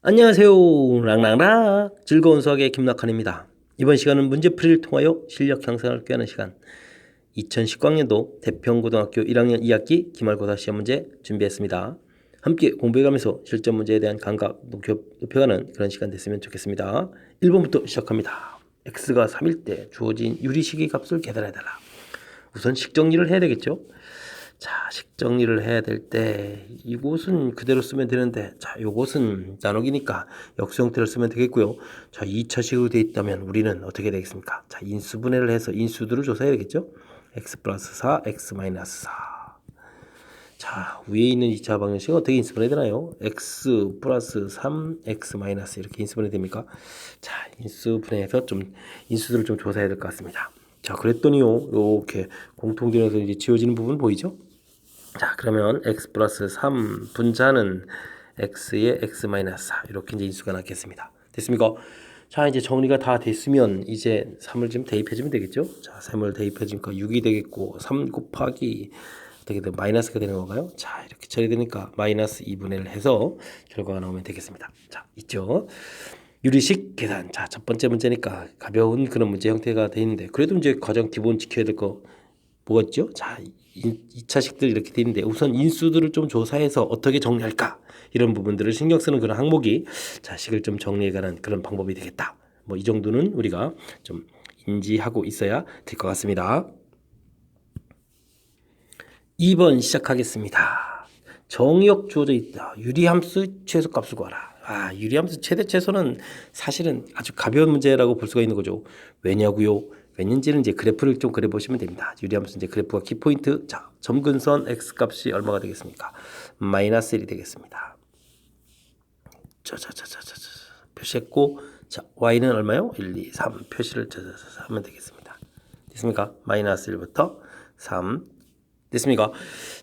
안녕하세요. 랑랑랑 즐거운 수학의 김낙환입니다. 이번 시간은 문제풀이를 통하여 실력 향상을 꾀하는 시간 2019학년도 대평고등학교 1학년 2학기 기말고사 시험 문제 준비했습니다. 함께 공부해가면서 실전 문제에 대한 감각 높여가는 그런 시간 됐으면 좋겠습니다. 1번부터 시작합니다. x가 3일 때 주어진 유리식의 값을 계산해달라. 우선 식 정리를 해야 되겠죠. 자, 식 정리를 해야 될 때 이곳은 그대로 쓰면 되는데, 자, 요것은 나누기니까 역수 형태를 쓰면 되겠고요. 자, 2차식으로 되어 있다면 우리는 어떻게 되겠습니까? 자, 인수분해를 해서 인수들을 조사해야 되겠죠. x 플러스 4, x 마이너스 4. 자, 위에 있는 2차 방정식은 어떻게 인수분해 되나요? x 플러스 3, x 마이너스 이렇게 인수분해 됩니까? 자, 인수분해해서 좀 인수들을 좀 조사해야 될 것 같습니다. 자, 그랬더니요, 이렇게 공통점에서 이제 지워지는 부분 보이죠? 자, 그러면 x 플러스 3 분자는 x의 x 마이너스 4 이렇게 이제 인수가 나겠습니다. 됐습니까? 자, 이제 정리가 다 됐으면 이제 3을 좀 대입해주면 되겠죠? 자, 3을 대입해주니까 6이 되겠고 3 곱하기 어떻게 돼? 마이너스가 되는 건가요? 자, 이렇게 처리되니까 마이너스 2분의 1을 해서 결과가 나오면 되겠습니다. 자, 있죠? 유리식 계산. 자, 첫 번째 문제니까 가벼운 그런 문제 형태가 되어 있는데 그래도 이제 가장 기본 지켜야 될 거 뭐가 있죠? 자, 2차식들 이렇게 되어 있는데 우선 인수들을 좀 조사해서 어떻게 정리할까? 이런 부분들을 신경 쓰는 그런 항목이 자, 식을 좀 정리해가는 그런 방법이 되겠다. 뭐 이 정도는 우리가 좀 인지하고 있어야 될 것 같습니다. 2번 시작하겠습니다. 정의역 주어져 있다. 유리함수 최소값을 구하라. 아, 유리함수 최대 최소는 사실은 아주 가벼운 문제라고 볼 수가 있는 거죠. 왜냐고요? 왜냐인지는 이제 그래프를 좀 그려보시면 됩니다. 유리함수 이제 그래프가 키포인트. 자, 점근선 x 값이 얼마가 되겠습니까? 마이너스 1이 되겠습니다. 표시했고, 자, y는 얼마요? 1, 2, 3 표시를 하면 되겠습니다. 됐습니까? 마이너스 1부터 3 됐습니까?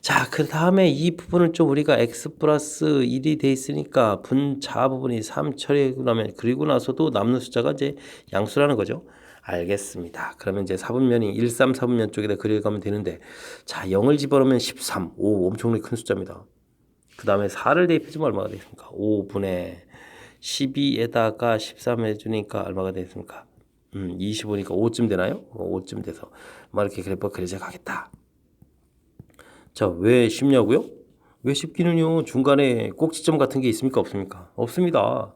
자, 그 다음에 이 부분을 좀 우리가 x 플러스 1이 돼 있으니까 분자 부분이 3 처리하고 나면 그리고 나서도 남는 숫자가 이제 양수라는 거죠. 알겠습니다. 그러면 이제 4분면이 1, 3, 4분면 쪽에다 그려가면 되는데 자, 0을 집어넣으면 13. 오, 엄청나게 큰 숫자입니다. 그 다음에 4를 대입해주면 얼마가 되겠습니까? 5분의 12에다가 13 해주니까 얼마가 되겠습니까? 25니까 5쯤 되나요? 5쯤 돼서 막 이렇게 그래프가 그려져 가겠다. 자, 왜 쉽냐고요? 왜 쉽기는요? 중간에 꼭지점 같은 게 있습니까? 없습니까? 없습니다.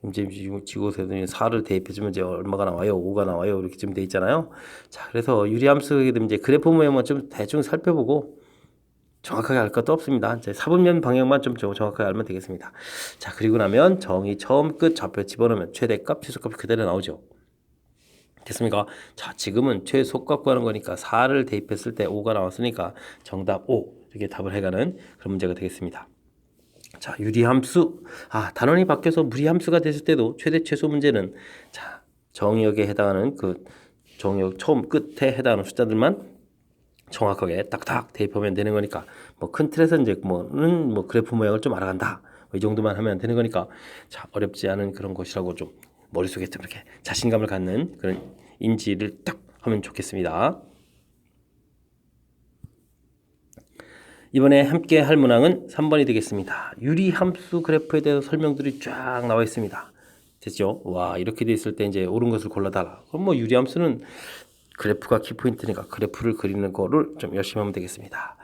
이제 지구에서 4를 대입해주면 이제 얼마가 나와요? 5가 나와요? 이렇게 좀 돼 있잖아요. 자, 그래서 유리함수에 되면 이제 그래프 모양만 좀 대충 살펴보고 정확하게 알 것도 없습니다. 이제 사분면 방향만 좀 정확하게 알면 되겠습니다. 자, 그리고 나면 정의 처음 끝 좌표 집어넣으면 최대값, 최소값이 그대로 나오죠. 됐습니까? 자, 지금은 최소값 구하는 거니까 4를 대입했을 때 5가 나왔으니까 정답 5 이렇게 답을 해가는 그런 문제가 되겠습니다. 자, 유리함수. 아, 단원이 바뀌어서 무리함수가 됐을 때도 최대 최소 문제는 자, 정의역에 해당하는 그 정의역 처음 끝에 해당하는 숫자들만 정확하게 딱딱 대입하면 되는 거니까 뭐 큰 틀에서 이제 뭐는 뭐 그래프 모양을 좀 알아간다. 이 정도만 하면 되는 거니까 자, 어렵지 않은 그런 것이라고 좀 머릿속에 좀 이렇게 자신감을 갖는 그런 인지를 딱 하면 좋겠습니다. 이번에 함께 할 문항은 3번이 되겠습니다. 유리함수 그래프에 대해서 설명들이 쫙 나와 있습니다. 됐죠? 와, 이렇게 돼 있을 때 이제 옳은 것을 골라달라. 그럼 뭐 유리함수는 그래프가 키포인트니까 그래프를 그리는 거를 좀 열심히 하면 되겠습니다.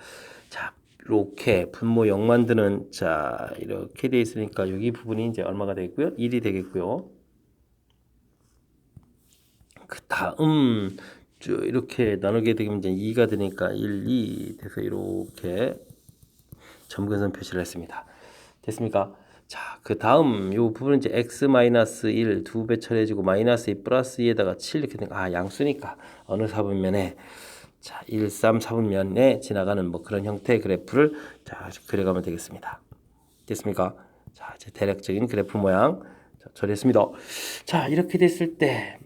자, 이렇게 분모 0 만드는 자, 이렇게 돼 있으니까 여기 부분이 이제 얼마가 되겠고요? 1이 되겠고요. 그 다음 이렇게 나누게 되면 이제 2가 되니까 1, 2 돼서 이렇게 점근선 표시를 했습니다. 됐습니까? 자, 그 다음 요 부분은 이제 x-1 두 배 처리해주고 마이너스 2 플러스 2에다가 7 이렇게 된 아, 양수니까 어느 사분면에 자, 1, 3, 4분면에 지나가는 뭐 그런 형태의 그래프를 자, 그려가면 되겠습니다. 됐습니까? 자, 이제 대략적인 그래프 모양 자, 처리했습니다. 자, 이렇게 됐을 때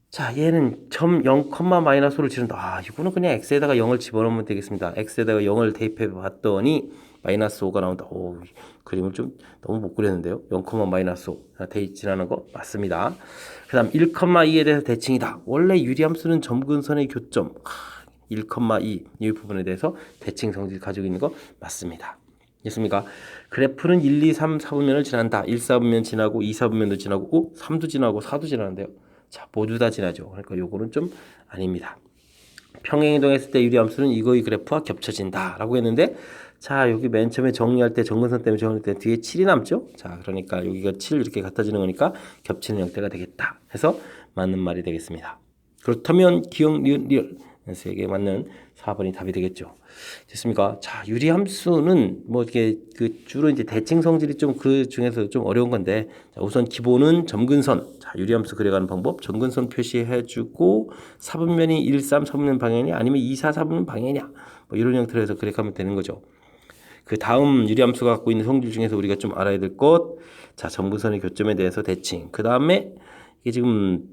자, 얘는 점 0, 마이너스를 지른다. 아, 이거는 그냥 x에다가 0을 집어넣으면 되겠습니다. x에다가 0을 대입해 봤더니 마이너스 5가 나온다. 오, 그림을 좀 너무 못 그렸는데요. 0, 마이너스 5 대입 지나는 거 맞습니다. 그 다음 1,2에 대해서 대칭이다. 원래 유리함수는 점근선의 교점 1,2 이 부분에 대해서 대칭 성질 가지고 있는 거 맞습니다. 됐습니까? 그래프는 1, 2, 3, 4분면을 지난다. 1, 4분면 지나고 2, 4분면도 지나고 3도 지나고 4도 지나는데요. 자, 모두 다 지나죠. 그러니까 요거는 좀 아닙니다. 평행이동했을 때 유리함수는 이거의 그래프와 겹쳐진다 라고 했는데, 자, 여기 맨 처음에 정리할 때 정근선 때문에 정리할 때 뒤에 7이 남죠. 자, 그러니까 여기가 7 이렇게 같아지는 거니까 겹치는 형태가 되겠다 해서 맞는 말이 되겠습니다. 그렇다면 기억, 니은, 리을 세 개 맞는 4번이 답이 되겠죠. 됐습니까? 자, 유리함수는 뭐 이렇게 그 주로 이제 대칭 성질이 좀 그 중에서 좀 어려운 건데, 자, 우선 기본은 점근선. 자, 유리함수 그려가는 방법. 점근선 표시해주고 4분면이 1, 3, 4분면 방향이냐 아니면 2, 4, 4분면 방향이냐 뭐 이런 형태로 해서 그래가면 되는 거죠. 그 다음 유리함수가 갖고 있는 성질 중에서 우리가 좀 알아야 될 것. 자, 점근선의 교점에 대해서 대칭. 그 다음에 이게 지금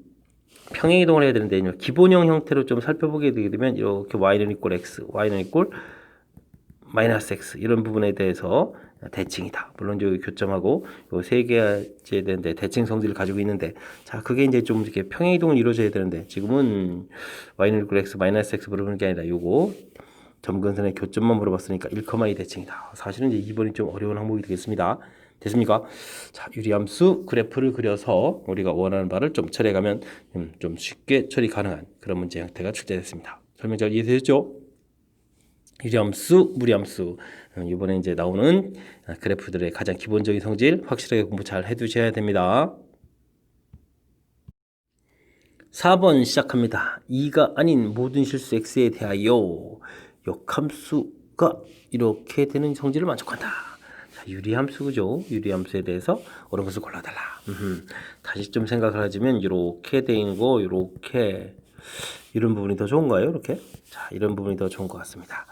평행 이동을 해야 되는데 기본형 형태로 좀 살펴보게 되게 되면 이렇게 y는 이꼴 x, y는 이꼴 마이너스 x 이런 부분에 대해서 대칭이다. 물론 여기 교점하고 요 세 개에 되는데 대칭 성질을 가지고 있는데, 자, 그게 이제 좀 이렇게 평행 이동을 이루어져야 되는데 지금은 y는 이꼴 x 마이너스 x 물어보는 게 아니라 요거 점근선의 교점만 물어봤으니까 1,2 대칭이다. 사실은 이제 2번이 좀 어려운 항목이 되겠습니다. 됐습니까? 자, 유리함수 그래프를 그려서 우리가 원하는 바를 좀 처리해가면 좀 쉽게 처리 가능한 그런 문제 형태가 출제됐습니다. 설명 잘 이해되셨죠? 유리함수, 무리함수, 이번에 이제 나오는 그래프들의 가장 기본적인 성질 확실하게 공부 잘 해두셔야 됩니다. 4번 시작합니다. 2가 아닌 모든 실수 x에 대하여 역함수가 이렇게 되는 성질을 만족한다. 자, 유리함수죠. 유리함수에 대해서 옳은 것을 골라달라. 다시 좀 생각을 하자면 이렇게 된 거, 이렇게 이런 부분이 더 좋은가요? 이렇게? 자, 이런 부분이 더 좋은 것 같습니다.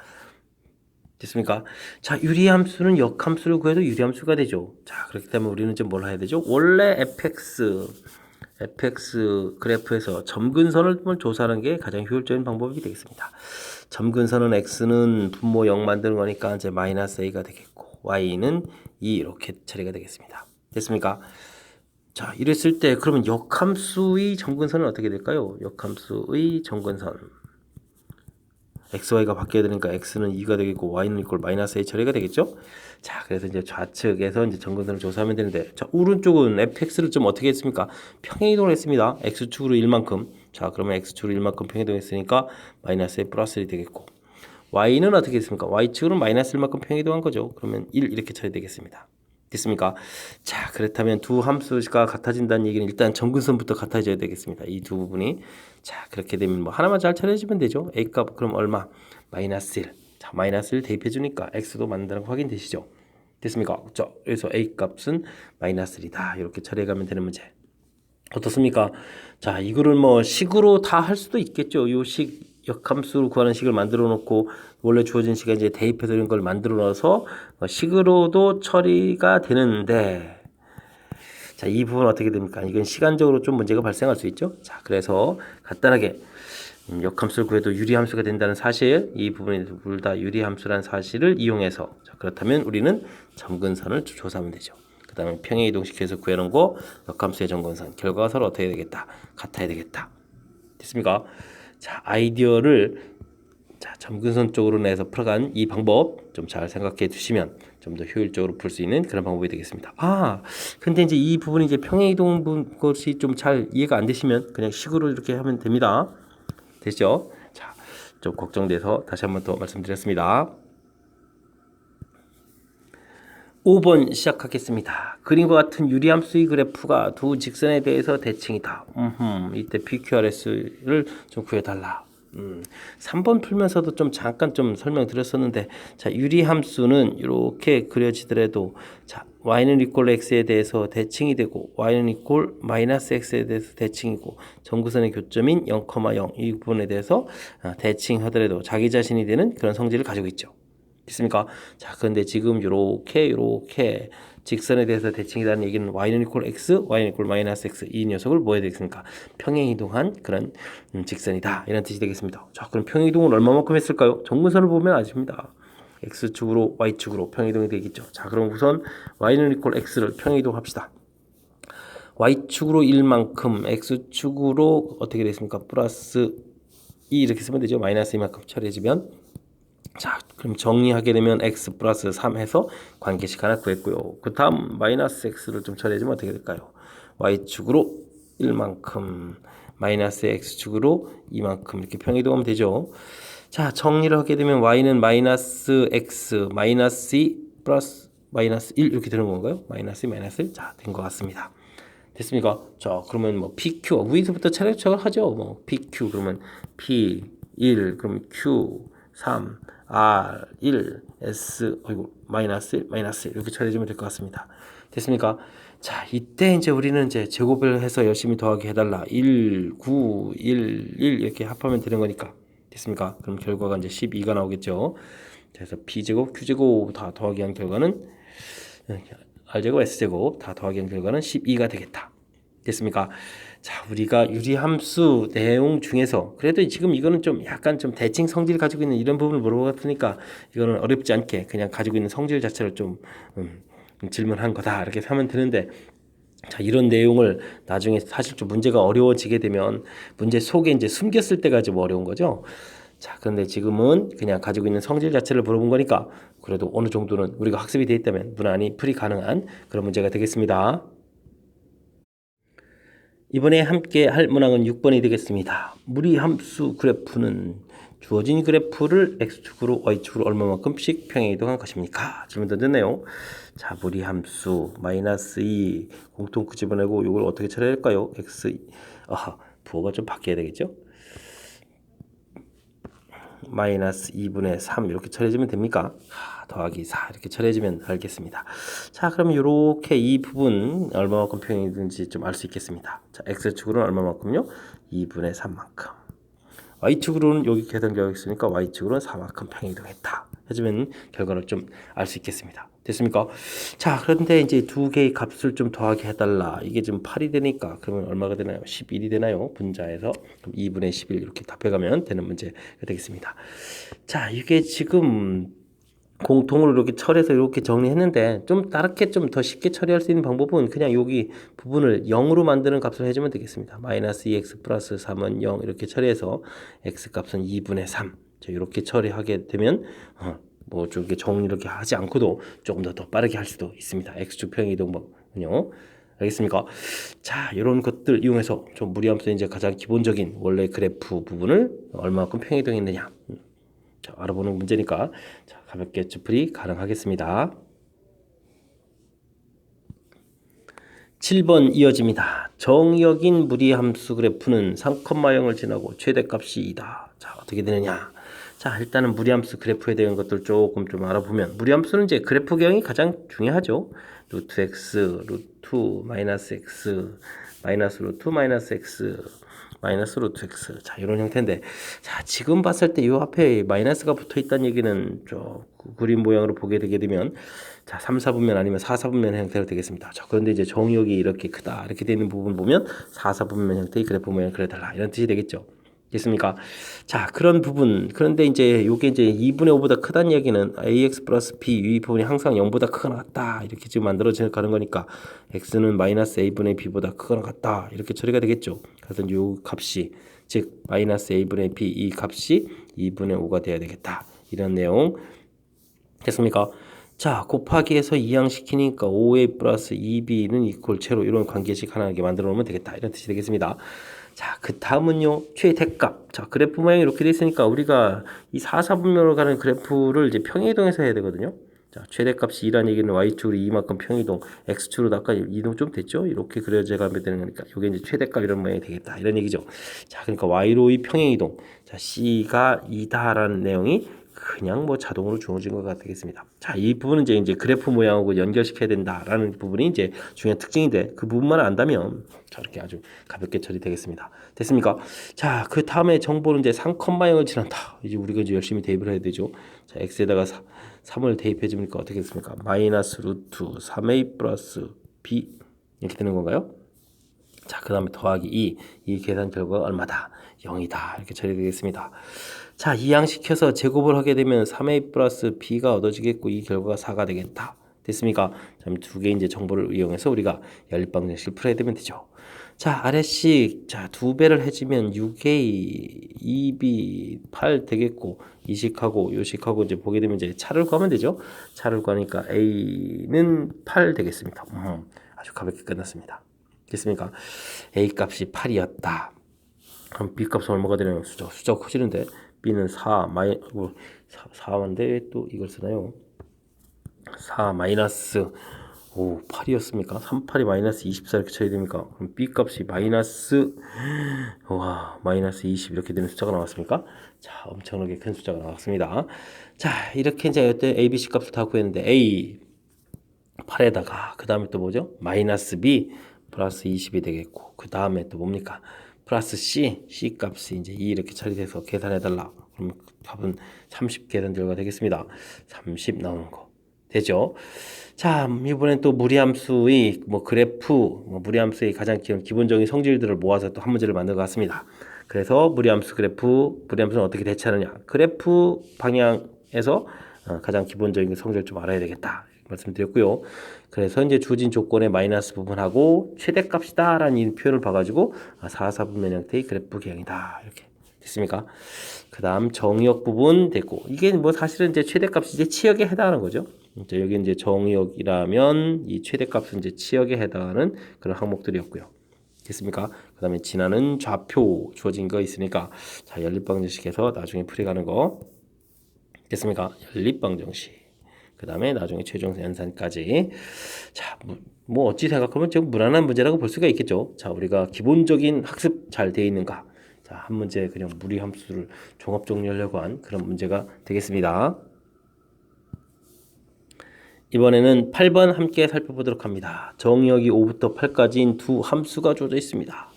됐습니까? 자, 유리함수는 역함수를 구해도 유리함수가 되죠. 자, 그렇기 때문에 우리는 좀 뭘 해야 되죠? 원래 fx 그래프에서 점근선을 조사하는 게 가장 효율적인 방법이 되겠습니다. 점근선은 x는 분모 0 만드는 거니까 이제 마이너스 a가 되겠고 y는 2 이렇게 처리가 되겠습니다. 됐습니까? 자, 이랬을 때 그러면 역함수의 점근선은 어떻게 될까요? 역함수의 점근선 xy가 바뀌어야 되니까 x는 2가 되겠고 y는 이꼴 마이너스 a 처리가 되겠죠. 자, 그래서 이제 좌측에서 이제 점근선을 조사하면 되는데, 자, 오른쪽은 fx를 좀 어떻게 했습니까? 평행이동을 했습니다. x축으로 1만큼. 자, 그러면 x축으로 1만큼 평행이동했으니까 마이너스 a 플러스 1이 되겠고, y는 어떻게 했습니까? y축으로 마이너스 1만큼 평행이동한 거죠. 그러면 1 이렇게 처리되겠습니다. 됐습니까? 자, 그렇다면 두 함수가 같아진다는 얘기는 일단 점근선부터 같아져야 되겠습니다. 이 두 부분이. 자, 그렇게 되면 뭐 하나만 잘 처리해주면 되죠. a 값 그럼 얼마? 마이너스 1. 자, 마이너스 1 대입해 주니까 x도 맞는다는 거 확인되시죠? 됐습니까? 자, 그래서 a 값은 마이너스 1이다. 이렇게 처리해가면 되는 문제. 어떻습니까? 자, 이거를 뭐 식으로 다 할 수도 있겠죠. 요 식 역함수를 구하는 식을 만들어 놓고 원래 주어진 시간 이제 대입해서 이런 걸 만들어 넣어서 식으로도 처리가 되는데, 자, 이 부분 어떻게 됩니까? 이건 시간적으로 좀 문제가 발생할 수 있죠. 자, 그래서 간단하게 역함수를 구해도 유리함수가 된다는 사실, 이 부분이 둘 다 유리함수라는 사실을 이용해서, 자, 그렇다면 우리는 점근선을 조사하면 되죠. 그 다음에 평행 이동시켜서 구해놓은 거 역함수의 점근선 결과가 서로 어떻게 되겠다? 같아야 되겠다. 됐습니까? 자, 아이디어를 자, 점근선 쪽으로 내서 풀어간 이 방법 좀 잘 생각해 두시면 좀 더 효율적으로 풀 수 있는 그런 방법이 되겠습니다. 아, 근데 이제 이 부분이 이제 평행이동 것이 좀 잘 이해가 안 되시면 그냥 식으로 이렇게 하면 됩니다. 되시죠? 자, 좀 걱정돼서 다시 한번 더 말씀드렸습니다. 5번 시작하겠습니다. 그림과 같은 유리함수의 그래프가 두 직선에 대해서 대칭이다. 이때 PQRS를 좀 구해달라. 3번 풀면서도 좀 잠깐 좀 설명드렸었는데, 자, 유리함수는 이렇게 그려지더라도, 자, y는 이꼴 x에 대해서 대칭이 되고 y는 이꼴 마이너스 x에 대해서 대칭이고 점구선의 교점인 0,0 이 부분에 대해서 대칭하더라도 자기 자신이 되는 그런 성질을 가지고 있죠. 있습니까? 자, 그런데 지금 요렇게 직선에 대해서 대칭이라는 얘기는 y는 이꼴 x, y는 이꼴 마이너스 x 이 녀석을 뭐 해야 되겠습니까? 평행 이동한 그런 직선이다 이런 뜻이 되겠습니다. 자, 그럼 평행 이동을 얼마만큼 했을까요? 정근선을 보면 아십니다. x축으로 y축으로 평행 이동이 되겠죠. 자, 그럼 우선 y는 이꼴 x를 평행 이동합시다. y축으로 1만큼 x축으로 어떻게 되겠습니까? 플러스 2 이렇게 쓰면 되죠. 마이너스 2만큼 처리해주면 자, 그럼 정리하게 되면 x 플러스 3 해서 관계식 하나 구했고요. 그 다음 마이너스 x를 좀 처리해주면 어떻게 될까요? y축으로 1만큼 마이너스 x축으로 2만큼 이렇게 평이동하면 되죠. 자, 정리를 하게 되면 y는 마이너스 x 마이너스 2 플러스 마이너스 1 이렇게 되는 건가요? 마이너스 2 마이너스 1. 자, 된 것 같습니다. 됐습니까? 자, 그러면 뭐 PQ 위에서부터 차례차례 하죠. 뭐 PQ 그러면 P1 그럼 Q3 R1 S 마이너스 1 마이너스 1 이렇게 처리해주면 될 것 같습니다. 됐습니까? 자, 이때 이제 우리는 이제 제곱을 해서 열심히 더하기 해달라. 1, 9, 1, 1 이렇게 합하면 되는 거니까. 됐습니까? 그럼 결과가 이제 12가 나오겠죠. 그래서 B제곱, Q제곱 다 더하기 한 결과는 R제곱, S제곱 다 더하기 한 결과는 12가 되겠다. 됐습니까? 자, 우리가 유리함수 내용 중에서 그래도 지금 이거는 좀 약간 좀 대칭 성질 가지고 있는 이런 부분을 물어봤으니까 이거는 어렵지 않게 그냥 가지고 있는 성질 자체를 좀 질문한 거다 이렇게 하면 되는데, 자, 이런 내용을 나중에 사실 좀 문제가 어려워지게 되면 문제 속에 이제 숨겼을 때가 좀 어려운 거죠. 자, 그런데 지금은 그냥 가지고 있는 성질 자체를 물어본 거니까 그래도 어느 정도는 우리가 학습이 되어 있다면 무난히 풀이 가능한 그런 문제가 되겠습니다. 이번에 함께 할 문항은 6번이 되겠습니다. 무리함수 그래프는 주어진 그래프를 x축으로 y축으로 얼마만큼씩 평행이동한 것입니까? 질문 던졌네요. 자, 무리함수 마이너스 2 공통 그 집어내고 이걸 어떻게 처리할까요? x 부호가 좀 바뀌어야 되겠죠? 마이너스 2분의 3 이렇게 처리해주면 됩니까? 더하기 4 이렇게 처리해주면 알겠습니다. 자, 그럼 이렇게 이 부분 얼마만큼 평행이든지 좀 알 수 있겠습니다. 자, x축으로는 얼마만큼요? 2분의 3만큼. y축으로는 여기 계산 결과 있으니까 y축으로는 4만큼 평행이동했다 해주면 결과를 좀 알 수 있겠습니다. 됐습니까? 자, 그런데 이제 두 개의 값을 좀 더하게 해달라. 이게 지금 8이 되니까 그러면 얼마가 되나요? 11이 되나요? 분자에서 그럼 2분의 11 이렇게 답해가면 되는 문제가 되겠습니다. 자, 이게 지금 공통으로 이렇게 처리해서 이렇게 정리했는데 좀 다르게 좀 더 쉽게 처리할 수 있는 방법은 그냥 여기 부분을 0으로 만드는 값을 해주면 되겠습니다. 마이너스 2x 플러스 3은 0 이렇게 처리해서 x 값은 2분의 3 자, 이렇게 처리하게 되면 뭐 이렇게 정리 이렇게 하지 않고도 조금 더 빠르게 할 수도 있습니다. x축 평행이동 방은요. 알겠습니까? 자, 이런 것들 이용해서 좀 무리함수 이제 가장 기본적인 원래 그래프 부분을 얼마만큼 평행이동했느냐 자, 알아보는 문제니까 자, 가볍게 풀이 가능하겠습니다. 7번 이어집니다. 정의역인 무리함수 그래프는 3,0을 지나고 최대값이 2다. 자, 어떻게 되느냐? 자, 일단은 무리함수 그래프에 대한 것들 조금 좀 알아보면 무리함수는 이제 그래프 개형이 가장 중요하죠. 루트 x, 루트 마이너스 x, 마이너스 루트 마이너스 x, 마이너스 루트 x. 자, 이런 형태인데, 자, 지금 봤을 때 이 앞에 마이너스가 붙어 있다는 얘기는 저 그림 모양으로 보게 되게 되면 자, 3, 4분면 아니면 4, 4분면 형태로 되겠습니다. 자, 그런데 이제 정의역이 이렇게 크다 이렇게 되는 부분 보면 4, 4분면 형태의 그래프 모양 그려달라 이런 뜻이 되겠죠. 됐습니까? 자, 그런 부분. 그런데 이제 요게 이제 2분의 5보다 크다는 얘기는 ax 플러스 b 이 부분이 항상 0보다 크거나 같다. 이렇게 지금 만들어지는 거니까 x는 마이너스 a분의 b보다 크거나 같다. 이렇게 처리가 되겠죠. 그래서 요 값이 즉 마이너스 a분의 b 이 값이 2분의 5가 돼야 되겠다. 이런 내용. 됐습니까? 자, 곱하기해서 이항시키니까 5a 플러스 2b는 이퀄 제로 이런 관계식 하나 이렇게 만들어 놓으면 되겠다. 이런 뜻이 되겠습니다. 자, 그 다음은요, 최대값. 자, 그래프 모양이 이렇게 돼 있으니까 우리가 이 4, 4분면으로 가는 그래프를 이제 평행이동해서 해야 되거든요. 자, 최대값이 2라는 얘기는 y축으로 2만큼 평이동, x축으로 아까 이동 좀 됐죠? 이렇게 그려져 가면 되는 거니까 이게 이제 최대값 이런 모양이 되겠다. 이런 얘기죠. 자, 그러니까 y로 의 평행이동. 자, c가 2다라는 내용이 그냥 뭐 자동으로 주어진 것 되겠습니다. 자, 이 부분은 이제 그래프 모양하고 연결시켜야 된다라는 부분이 이제 중요한 특징인데 그 부분만 안다면 저렇게 아주 가볍게 처리되겠습니다. 됐습니까? 자, 그 다음에 정보는 이제 3,0을 지난다. 이제 우리가 이제 열심히 대입을 해야 되죠. 자, x에다가 3을 대입해 주니까 어떻게 됐습니까? 마이너스 루트 3a 플러스 b 이렇게 되는 건가요? 자, 그 다음에 더하기 2. 이 계산 결과가 얼마다? 0이다. 이렇게 처리되겠습니다. 자, 이항시켜서 제곱을 하게 되면 3a 플러스 b가 얻어지겠고 이 결과가 4가 되겠다. 됐습니까? 두 개 이제 정보를 이용해서 우리가 연립방정식을 풀어야 되면 되죠. 자, 아래식, 자, 2배를 해주면 6A, 2B, 8 되겠고, 이식하고, 요식하고 이제 보게 되면 이제 차를 구하면 되죠. 차를 구하니까 A는 8 되겠습니다. 아주 가볍게 끝났습니다. 됐습니까? A 값이 8이었다. 그럼 B 값은 얼마가 되나요? 숫자가 커지는데, B는 4인데 왜 또 이걸 쓰나요? 4 마이너스 8이었습니까? 38이 마이너스 24 이렇게 쳐야 됩니까? 그럼 B 값이 마이너스 20 이렇게 되는 숫자가 나왔습니까? 자, 엄청나게 큰 숫자가 나왔습니다. 자, 이렇게 이제 어떤 A, B, C 값을 다 구했는데 A 8에다가 그 다음에 또 뭐죠? 마이너스 B 플러스 20이 되겠고 그 다음에 또 뭡니까? 플러스 C 값이 이제 2 이렇게 처리돼서 계산해달라. 그럼 답은 30 계산 결과가 되겠습니다. 30 나오는 거 되죠? 자, 이번엔 또 무리함수의 그래프, 무리함수의 가장 기본적인 성질들을 모아서 또 한 문제를 만든 것 같습니다. 그래서 무리함수 그래프, 무리함수는 어떻게 대체하느냐? 그래프 방향에서 가장 기본적인 성질을 좀 알아야 되겠다 말씀드렸고요. 그래서 이제 주어진 조건의 마이너스 부분하고 최대값이다라는 이 표현을 봐가지고 4사분면 형태의 그래프 개형이다 이렇게 됐습니까? 그 다음 정의역 부분 됐고 이게 사실은 이제 최대값이 이제 치역에 해당하는 거죠. 이제 여기 이제 정의역이라면 이 최대값은 이제 치역에 해당하는 그런 항목들이었고요. 됐습니까? 그 다음에 진화는 좌표 주어진 거 있으니까 자 연립방정식에서 나중에 풀이가는 거 됐습니까? 연립방정식 그 다음에 나중에 최종 연산까지 자 어찌 생각하면 좀 무난한 문제라고 볼 수가 있겠죠. 자 우리가 기본적인 학습 잘 돼 있는가 자 한 문제 그냥 무리함수를 종합 정리하려고 한 그런 문제가 되겠습니다. 이번에는 8번 함께 살펴보도록 합니다. 정의역이 5부터 8까지인 두 함수가 주어져 있습니다.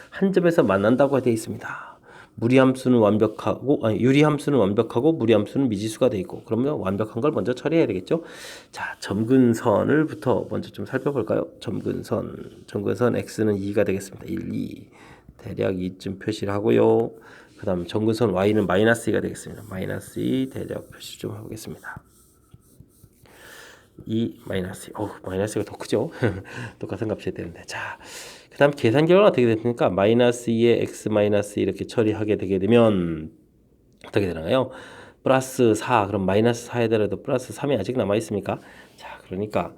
한 점에서 만난다고 되어 있습니다. 무리함수는 완벽하고 유리함수는 완벽하고 무리함수는 미지수가 되어 있고 그러면 완벽한 걸 먼저 처리해야 되겠죠. 자, 점근선을부터 먼저 좀 살펴볼까요? 점근선 x는 2가 되겠습니다. 1, 2 대략 2쯤 표시를 하고요. 그 다음 점근선 y는 마이너스 2가 되겠습니다. 마이너스 2 대략 표시 좀 해보겠습니다. 2 마이너스 마이너스가 더 크죠. 똑같은 값이 되는데 자 그 다음 계산 결과는 어떻게 됩니까? 마이너스 2에 x 마이너스 이렇게 처리하게 되게 되면 어떻게 되나요? 플러스 4 그럼 마이너스 4에더라도 플러스 3이 아직 남아 있습니까? 자 그러니까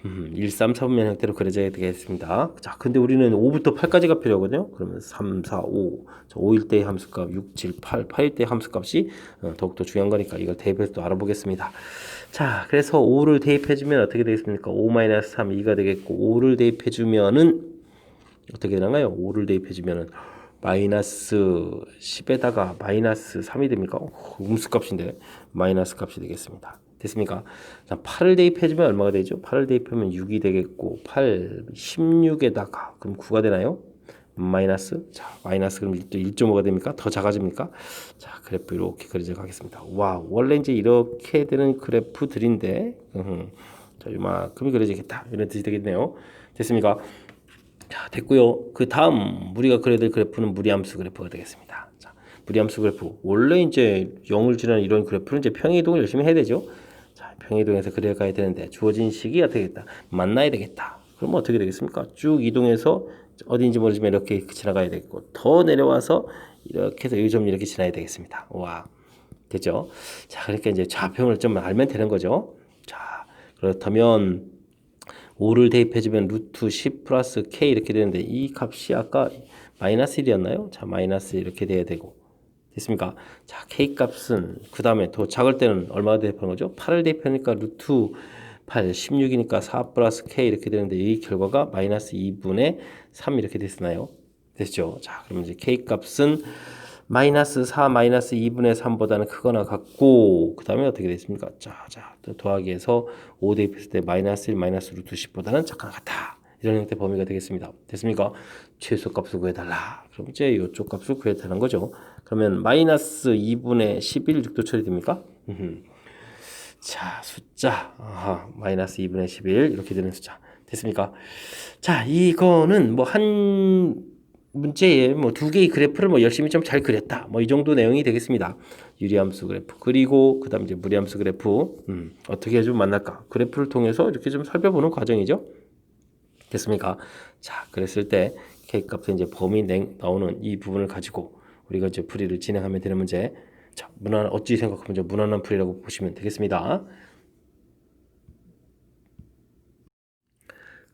1, 3, 4분면 형태로 그려져야 되겠습니다. 자, 근데 우리는 5부터 8까지가 필요하거든요. 그러면 3, 4, 5. 5일 때의 함수값, 6, 7, 8. 8일 때의 함수값이 더욱더 중요한 거니까 이걸 대입해서 또 알아보겠습니다. 자, 그래서 5를 대입해주면 어떻게 되겠습니까? 5-3, 2가 되겠고, 5를 대입해주면은 어떻게 되나요? 5를 대입해주면은 마이너스 10에다가 마이너스 3이 됩니까? 음수값인데 마이너스 값이 되겠습니다. 됐습니까? 자, 8을 대입해주면 얼마가 되죠? 8을 대입하면 6이 되겠고 8, 16에다가 그럼 9가 되나요? 마이너스 자 마이너스 그럼 또 1.5가 됩니까? 더 작아집니까? 자 그래프 이렇게 그려져 가겠습니다. 와 원래 이제 이렇게 되는 그래프들인데 자 이만큼이 그려지겠다 이런 뜻이 되겠네요. 됐습니까? 자 됐고요. 그 다음 우리가 그려야 될 그래프는 무리함수 그래프가 되겠습니다. 자 무리함수 그래프 원래 이제 0을 지나는 이런 그래프는 이제 평행이동을 열심히 해야 되죠. 자 평행이동에서 그려가야 되는데 주어진 식이 어떻게 되겠다 만나야 되겠다. 그럼 어떻게 되겠습니까? 쭉 이동해서 어디인지 모르지만 이렇게 지나가야 되겠고 더 내려와서 이렇게 해서 이 점 이렇게 지나야 되겠습니다. 와 됐죠? 자 그러니까 이제 좌표를 좀 알면 되는 거죠. 자 그렇다면 5를 대입해주면 루트 10 플러스 k 이렇게 되는데 이 값이 아까 마이너스 1이었나요? 자 마이너스 이렇게 돼야 되고 됐습니까? 자 k 값은 그 다음에 더 작을 때는 얼마가 대입하는 거죠? 8을 대입하니까 루트 8, 16이니까 4 플러스 k 이렇게 되는데 이 결과가 마이너스 2분의 3 이렇게 됐나요? 됐죠? 자 그러면 이제 k 값은 마이너스 4 마이너스 2분의 3보다는 크거나 같고 그 다음에 어떻게 됐습니까? 자 또 더하기해서 5 대입했을 때 마이너스 1 마이너스 루트 10보다는 작거나 같다. 이런 형태 범위가 되겠습니다. 됐습니까? 최소값을 구해달라. 그럼 이제 이쪽 값을 구해달라는 거죠. 그러면 마이너스 2분의 11 6도 처리됩니까? 자 숫자 마이너스 2분의 11 이렇게 되는 숫자 됐습니까? 자 이거는 뭐 한 문제에 뭐 두 개의 그래프를 뭐 열심히 좀 잘 그렸다. 뭐 이 정도 내용이 되겠습니다. 유리함수 그래프 그리고 그다음 이제 무리함수 그래프 어떻게 좀 만날까? 그래프를 통해서 이렇게 좀 살펴보는 과정이죠. 됐습니까? 자, 그랬을 때 K 값의 이제 범위 나오는 이 부분을 가지고 우리가 이제 풀이를 진행하면 되는 문제. 자, 어찌 생각하면 이제 무난한 풀이라고 보시면 되겠습니다.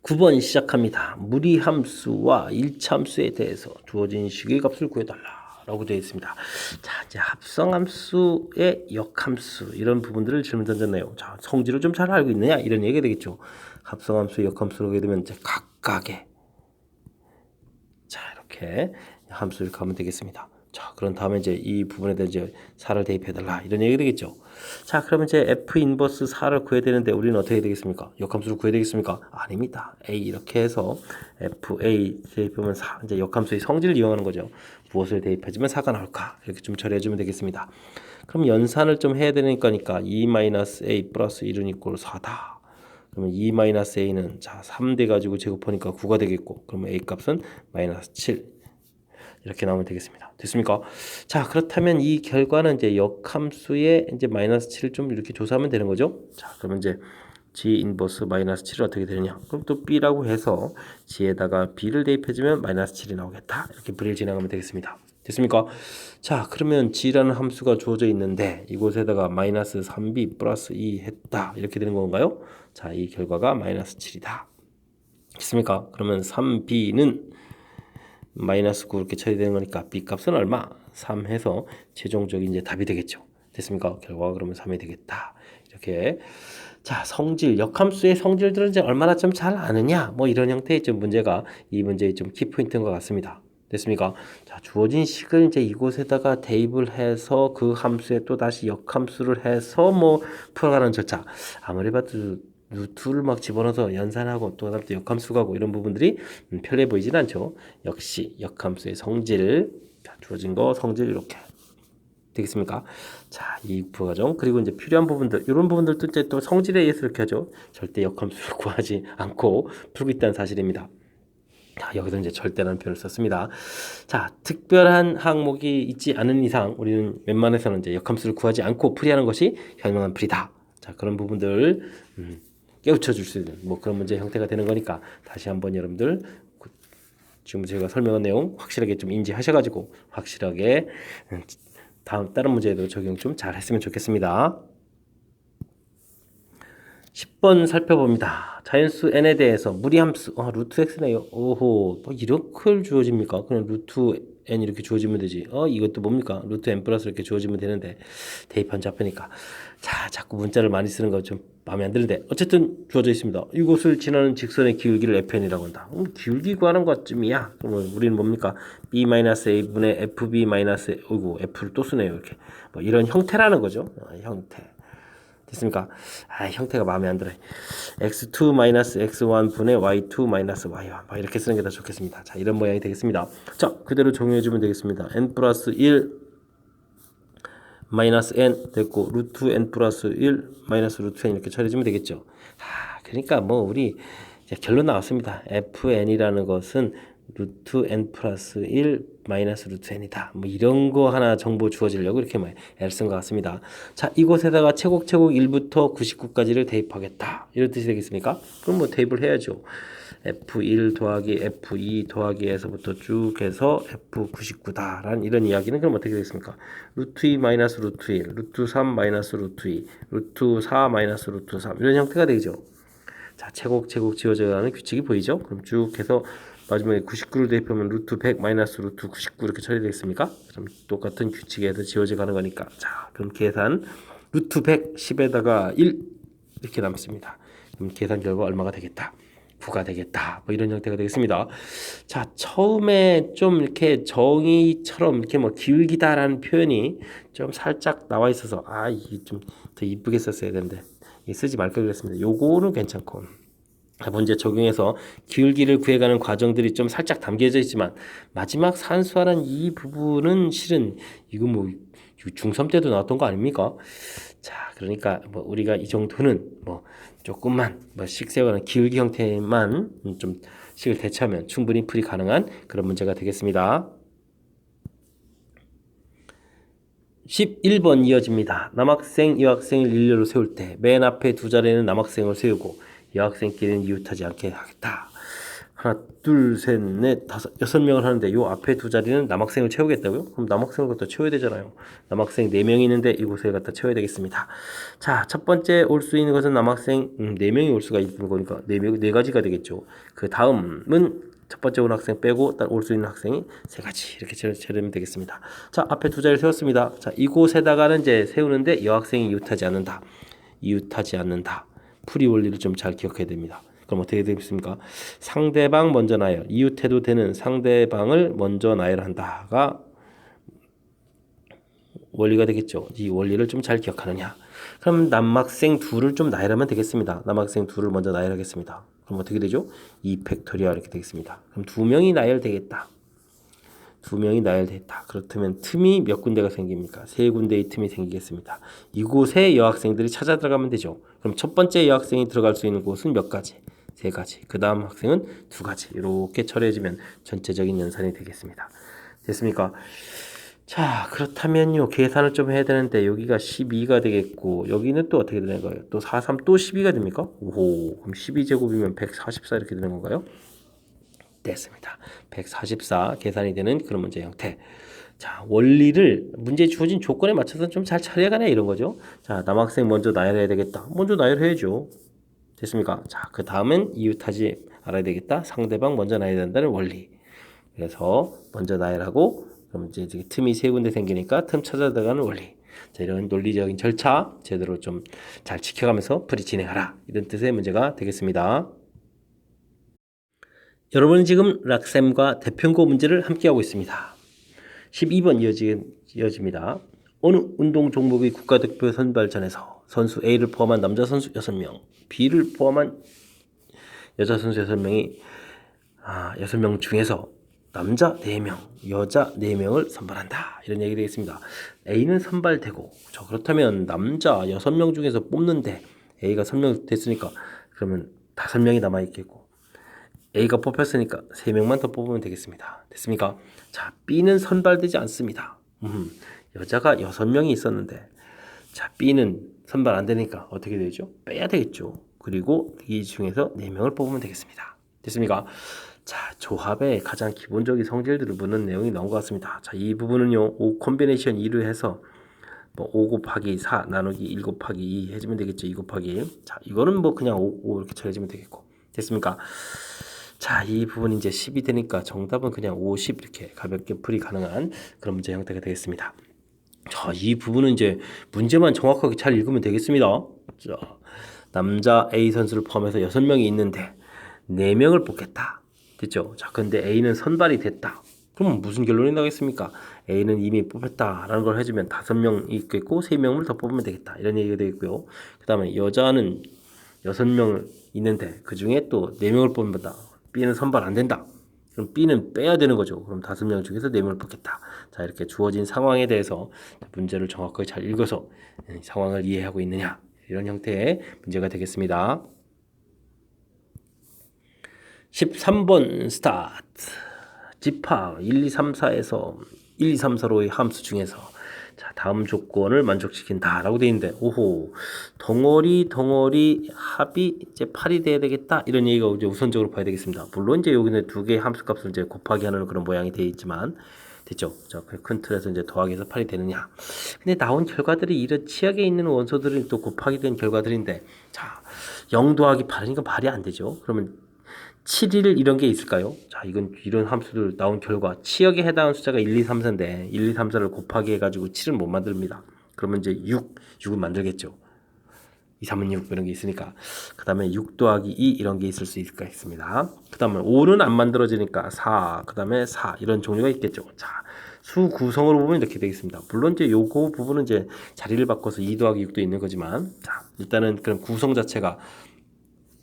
9번 시작합니다. 무리함수와 일차함수에 대해서 주어진 식의 값을 구해달라라고 되어 있습니다. 자, 이제 합성함수의 역함수 이런 부분들을 질문 던졌네요. 자, 성질을 좀 잘 알고 있느냐 이런 얘기가 되겠죠. 합성함수, 역함수로 하게 되면 이제 각각의 자 이렇게 함수를 가면 되겠습니다. 자, 그런 다음에 이제 이 부분에 대해 이제 4를 대입해달라 이런 얘기가 되겠죠. 자, 그러면 이제 F 인버스 4를 구해야 되는데 우리는 어떻게 해야 되겠습니까? 역함수를 구해야 되겠습니까? 아닙니다. A 이렇게 해서 FA 대입하면 4 이제 역함수의 성질을 이용하는 거죠. 무엇을 대입해주면 4가 나올까? 이렇게 좀 처리해주면 되겠습니다. 그럼 연산을 좀 해야 되니까 2-A 플러스 1은 이꼴 4다. 그러면 2-A는 자 3대 가지고 제곱하니까 9가 되겠고 그러면 A 값은 -7 이렇게 나오면 되겠습니다. 됐습니까? 자, 그렇다면 이 결과는 이제 역함수의 이제 -7을 좀 이렇게 조사하면 되는 거죠. 자, 그러면 이제 G 인버스 -7은 어떻게 되느냐? 그럼 또 B라고 해서 G에다가 B를 대입해주면 -7이 나오겠다. 이렇게 풀이를 진행하면 되겠습니다. 됐습니까? 자, 그러면 G라는 함수가 주어져 있는데 이곳에다가 -3B 플러스 2 했다. 이렇게 되는 건가요? 자, 이 결과가 -7이다. 됐습니까? 그러면 3B는 -9 이렇게 처리되는 거니까 B 값은 얼마? 3 해서 최종적인 이제 답이 되겠죠. 됐습니까? 결과가 그러면 3이 되겠다. 이렇게 자, 성질, 역함수의 성질들은 이제 얼마나 좀 잘 아느냐? 뭐 이런 형태의 좀 문제가 이 문제의 좀 키포인트인 것 같습니다. 됐습니까? 자, 주어진 식을 이제 이곳에다가 대입을 해서 그 함수에 또 다시 역함수를 해서 뭐 풀어가는 절차. 아무리 봐도 루트를 막 집어넣어서 연산하고 또 그다음 또 역함수 가고 이런 부분들이 편해 보이진 않죠. 역시 역함수의 성질, 자, 주어진 거 성질 이렇게 되겠습니까? 자, 이 부과정 그리고 이제 필요한 부분들 이런 부분들도 이제 또 성질에 의해서 이렇게 하죠. 절대 역함수를 구하지 않고 풀고 있다는 사실입니다. 자, 여기서 이제 절대라는 표현을 썼습니다. 자, 특별한 항목이 있지 않은 이상 우리는 웬만해서는 이제 역함수를 구하지 않고 풀이하는 것이 현명한 풀이다. 자, 그런 부분들 깨우쳐 줄 수 있는 뭐 그런 문제 형태가 되는 거니까 다시 한번 여러분들 지금 제가 설명한 내용 확실하게 좀 인지하셔가지고 확실하게 다른 문제에도 적용 좀 잘 했으면 좋겠습니다. 10번 살펴봅니다. 자연수 n에 대해서 무리함수 루트 x네요. 오호, 뭐 이렇게 주어집니까? 그냥 루트 n 이렇게 주어지면 되지. 이것도 뭡니까? 루트 n 플러스 이렇게 주어지면 되는데 대입한 좌표니까. 자, 자꾸 문자를 많이 쓰는 거 좀 마음에 안 드는데 어쨌든 주어져 있습니다. 이곳을 지나는 직선의 기울기를 fn이라고 한다. 기울기 구하는 것쯤이야. 그러면 우리는 뭡니까? b-a분의 fb- 어이구 f를 또 쓰네요. 이렇게 뭐 이런 형태라는 거죠. 형태. 됐습니까? 형태가 마음에 안 들어요. x2-x1 분의 y2-y1 뭐 이렇게 쓰는 게 더 좋겠습니다. 자, 이런 모양이 되겠습니다. 자, 그대로 정리해 주면 되겠습니다. n 플러스 1 마이너스 n 됐고 루트 n 플러스 1 마이너스 루트 n 이렇게 처리해 주면 되겠죠. 그러니까 뭐 우리 이제 결론 나왔습니다. fn이라는 것은 루트 n 플러스 1 마이너스 루트 n이다. 뭐 이런 거 하나 정보 주어지려고 이렇게 애를 쓴 것 같습니다. 자, 이곳에다가 최곡 1부터 99까지를 대입하겠다. 이런 뜻이 되겠습니까? 그럼 뭐 대입을 해야죠. F1 더하기 F2 더하기에서부터 쭉 해서 F99다 라는 이런 이야기는 그럼 어떻게 되겠습니까? 루트 2 마이너스 루트 1, 루트 3 마이너스 루트 2, 루트 4 마이너스 루트 3 이런 형태가 되죠. 자, 최곡 지워져 가는 규칙이 보이죠? 그럼 쭉 해서 마지막에 99를 대입하면 루트 100 마이너스 루트 99 이렇게 처리되겠습니까? 그럼 똑같은 규칙에서 지워져 가는 거니까 자, 그럼 계산 루트 100 10에다가 1 이렇게 남습니다. 그럼 계산 결과 얼마가 되겠다? 9가 되겠다. 뭐 이런 형태가 되겠습니다. 자, 처음에 좀 이렇게 정의처럼 이렇게 뭐 기울기다라는 표현이 좀 살짝 나와 있어서 이게 좀 더 이쁘게 썼어야 되는데 쓰지 말 걸 그랬습니다. 요거는 괜찮고 문제 적용해서 기울기를 구해가는 과정들이 좀 살짝 담겨져 있지만 마지막 산수하는 이 부분은 실은 이거 뭐 중3 때도 나왔던 거 아닙니까? 자, 그러니까 뭐 우리가 이 정도는 뭐 조금만 뭐 식세거나 기울기 형태만 좀 식을 대처하면 충분히 풀이 가능한 그런 문제가 되겠습니다. 11번 이어집니다. 남학생, 여학생을 일렬로 세울 때 맨 앞에 두 자리에는 남학생을 세우고 여학생끼리는 이웃하지 않게 하겠다. 하나, 둘, 셋, 넷, 다섯, 6명을 하는데 요 앞에 두 자리는 남학생을 채우겠다고요? 그럼 남학생을 갖다 채워야 되잖아요. 남학생 4명이 있는데 이곳에 갖다 채워야 되겠습니다. 자, 첫 번째 올 수 있는 것은 남학생 4명이 올 수가 있는 거니까 4가지가 되겠죠. 그 다음은 첫 번째 온 학생 빼고 올 수 있는 학생이 3가지 이렇게 채우면 되겠습니다. 자, 앞에 두 자리를 세웠습니다. 자, 이곳에다가는 이제 세우는데 여학생이 이웃하지 않는다. 이웃하지 않는다. 풀이 원리를 좀 잘 기억해야 됩니다. 그럼 어떻게 되겠습니까? 상대방 먼저 나열. 이웃해도 되는 상대방을 먼저 나열한다가 원리가 되겠죠. 이 원리를 좀 잘 기억하느냐. 그럼 남학생 둘을 좀 나열하면 되겠습니다. 남학생 둘을 먼저 나열하겠습니다. 그럼 어떻게 되죠? 2팩토리얼 이렇게 되겠습니다. 그럼 2명이 나열되겠다. 2명이 나열됐다. 그렇다면 틈이 몇 군데가 생깁니까? 3군데의 틈이 생기겠습니다. 이곳에 여학생들이 찾아 들어가면 되죠. 그럼 첫 번째 여학생이 들어갈 수 있는 곳은 몇 가지? 3가지. 그 다음 학생은 2가지. 이렇게 처리해주면 전체적인 연산이 되겠습니다. 됐습니까? 자, 그렇다면요. 계산을 좀 해야 되는데 여기가 12가 되겠고 여기는 또 어떻게 되는 거예요? 또 4, 3, 또 12가 됩니까? 오호. 그럼 12제곱이면 144 이렇게 되는 건가요? 됐습니다. 144 계산이 되는 그런 문제 형태. 자, 원리를 문제에 주어진 조건에 맞춰서 좀 잘 처리해가네 이런 거죠. 자, 남학생 먼저 나열해야 되겠다. 먼저 나열해야죠. 됐습니까? 자, 그 다음은 이웃하지 알아야 되겠다. 상대방 먼저 나열해야 된다는 원리. 그래서 먼저 나열하고 그럼 이제 틈이 3군데 생기니까 틈 찾아 들어가는 원리. 자, 이런 논리적인 절차 제대로 좀 잘 지켜가면서 풀이 진행하라. 이런 뜻의 문제가 되겠습니다. 여러분은 지금 락셈과 대평고 문제를 함께하고 있습니다. 12번 이어집니다. 어느 운동 종목의 국가대표 선발전에서 선수 A를 포함한 남자 선수 6명, B를 포함한 여자 선수 6명이 6명 중에서 남자 4명, 여자 4명을 선발한다. 이런 얘기 되겠습니다. A는 선발되고 그렇다면 남자 6명 중에서 뽑는데 A가 선명됐으니까 그러면 5명이 남아있겠고 A가 뽑혔으니까 3명만 더 뽑으면 되겠습니다. 됐습니까? 자, B는 선발되지 않습니다. 여자가 6명이 있었는데 자, B는 선발 안 되니까 어떻게 되죠? 빼야 되겠죠. 그리고 이 중에서 4명을 뽑으면 되겠습니다. 됐습니까? 자, 조합의 가장 기본적인 성질들을 묻는 내용이 나온 것 같습니다. 자, 이 부분은요. 5 콤비네이션 2로 해서 5 곱하기 4 나누기 1 곱하기 2 해주면 되겠죠. 2 곱하기 1. 자, 이거는 그냥 5 이렇게 처리해주면 되겠고. 됐습니까? 자, 이 부분이 이제 10이 되니까 정답은 그냥 50 이렇게 가볍게 풀이 가능한 그런 문제 형태가 되겠습니다. 자, 이 부분은 이제 문제만 정확하게 잘 읽으면 되겠습니다. 자, 남자 A 선수를 포함해서 6명이 있는데 4명을 뽑겠다. 됐죠? 자, 근데 A는 선발이 됐다. 그럼 무슨 결론이 나겠습니까? A는 이미 뽑혔다라는 걸 해주면 5명 있겠고 3명을 더 뽑으면 되겠다. 이런 얘기가 되겠고요. 그 다음에 여자는 6명 있는데 그 중에 또 4명을 뽑는다. B는 선발 안 된다. 그럼 B는 빼야 되는 거죠. 그럼 5명 중에서 4명을 뽑겠다. 자, 이렇게 주어진 상황에 대해서 문제를 정확하게 잘 읽어서 상황을 이해하고 있느냐. 이런 형태의 문제가 되겠습니다. 13번 스타트. 집합 1, 2, 3, 4에서 1, 2, 3, 4로의 함수 중에서 자, 다음 조건을 만족시킨다 라고 되어 있는데 오호, 덩어리 합이 이제 8이 돼야 되겠다 이런 얘기가 이제 우선적으로 봐야 되겠습니다. 물론 이제 여기는 2개의 함수 값을 이제 곱하기 하는 그런 모양이 되어 있지만 됐죠? 자, 큰 틀에서 이제 더하기 해서 8이 되느냐. 근데 나온 결과들이 이런 치역에 있는 원소들이 또 곱하기 된 결과들인데 자, 0 더하기 8이니까 말이 안 되죠. 그러면 7일 이런 게 있을까요? 자, 이런 함수들 나온 결과 치역에 해당하는 숫자가 1, 2, 3, 4인데 1, 2, 3, 4를 곱하기 해가지고 7은 못 만듭니다. 그러면 이제 6은 만들겠죠. 2, 3은 6 이런 게 있으니까 그 다음에 6 더하기 2 이런 게 있을 수 있습니다. 그 다음에 5는 안 만들어지니까 4, 그 다음에 4 이런 종류가 있겠죠. 자, 수 구성으로 보면 이렇게 되겠습니다. 물론 이제 요거 부분은 이제 자리를 바꿔서 2 더하기 6도 있는 거지만 자, 일단은 그런 구성 자체가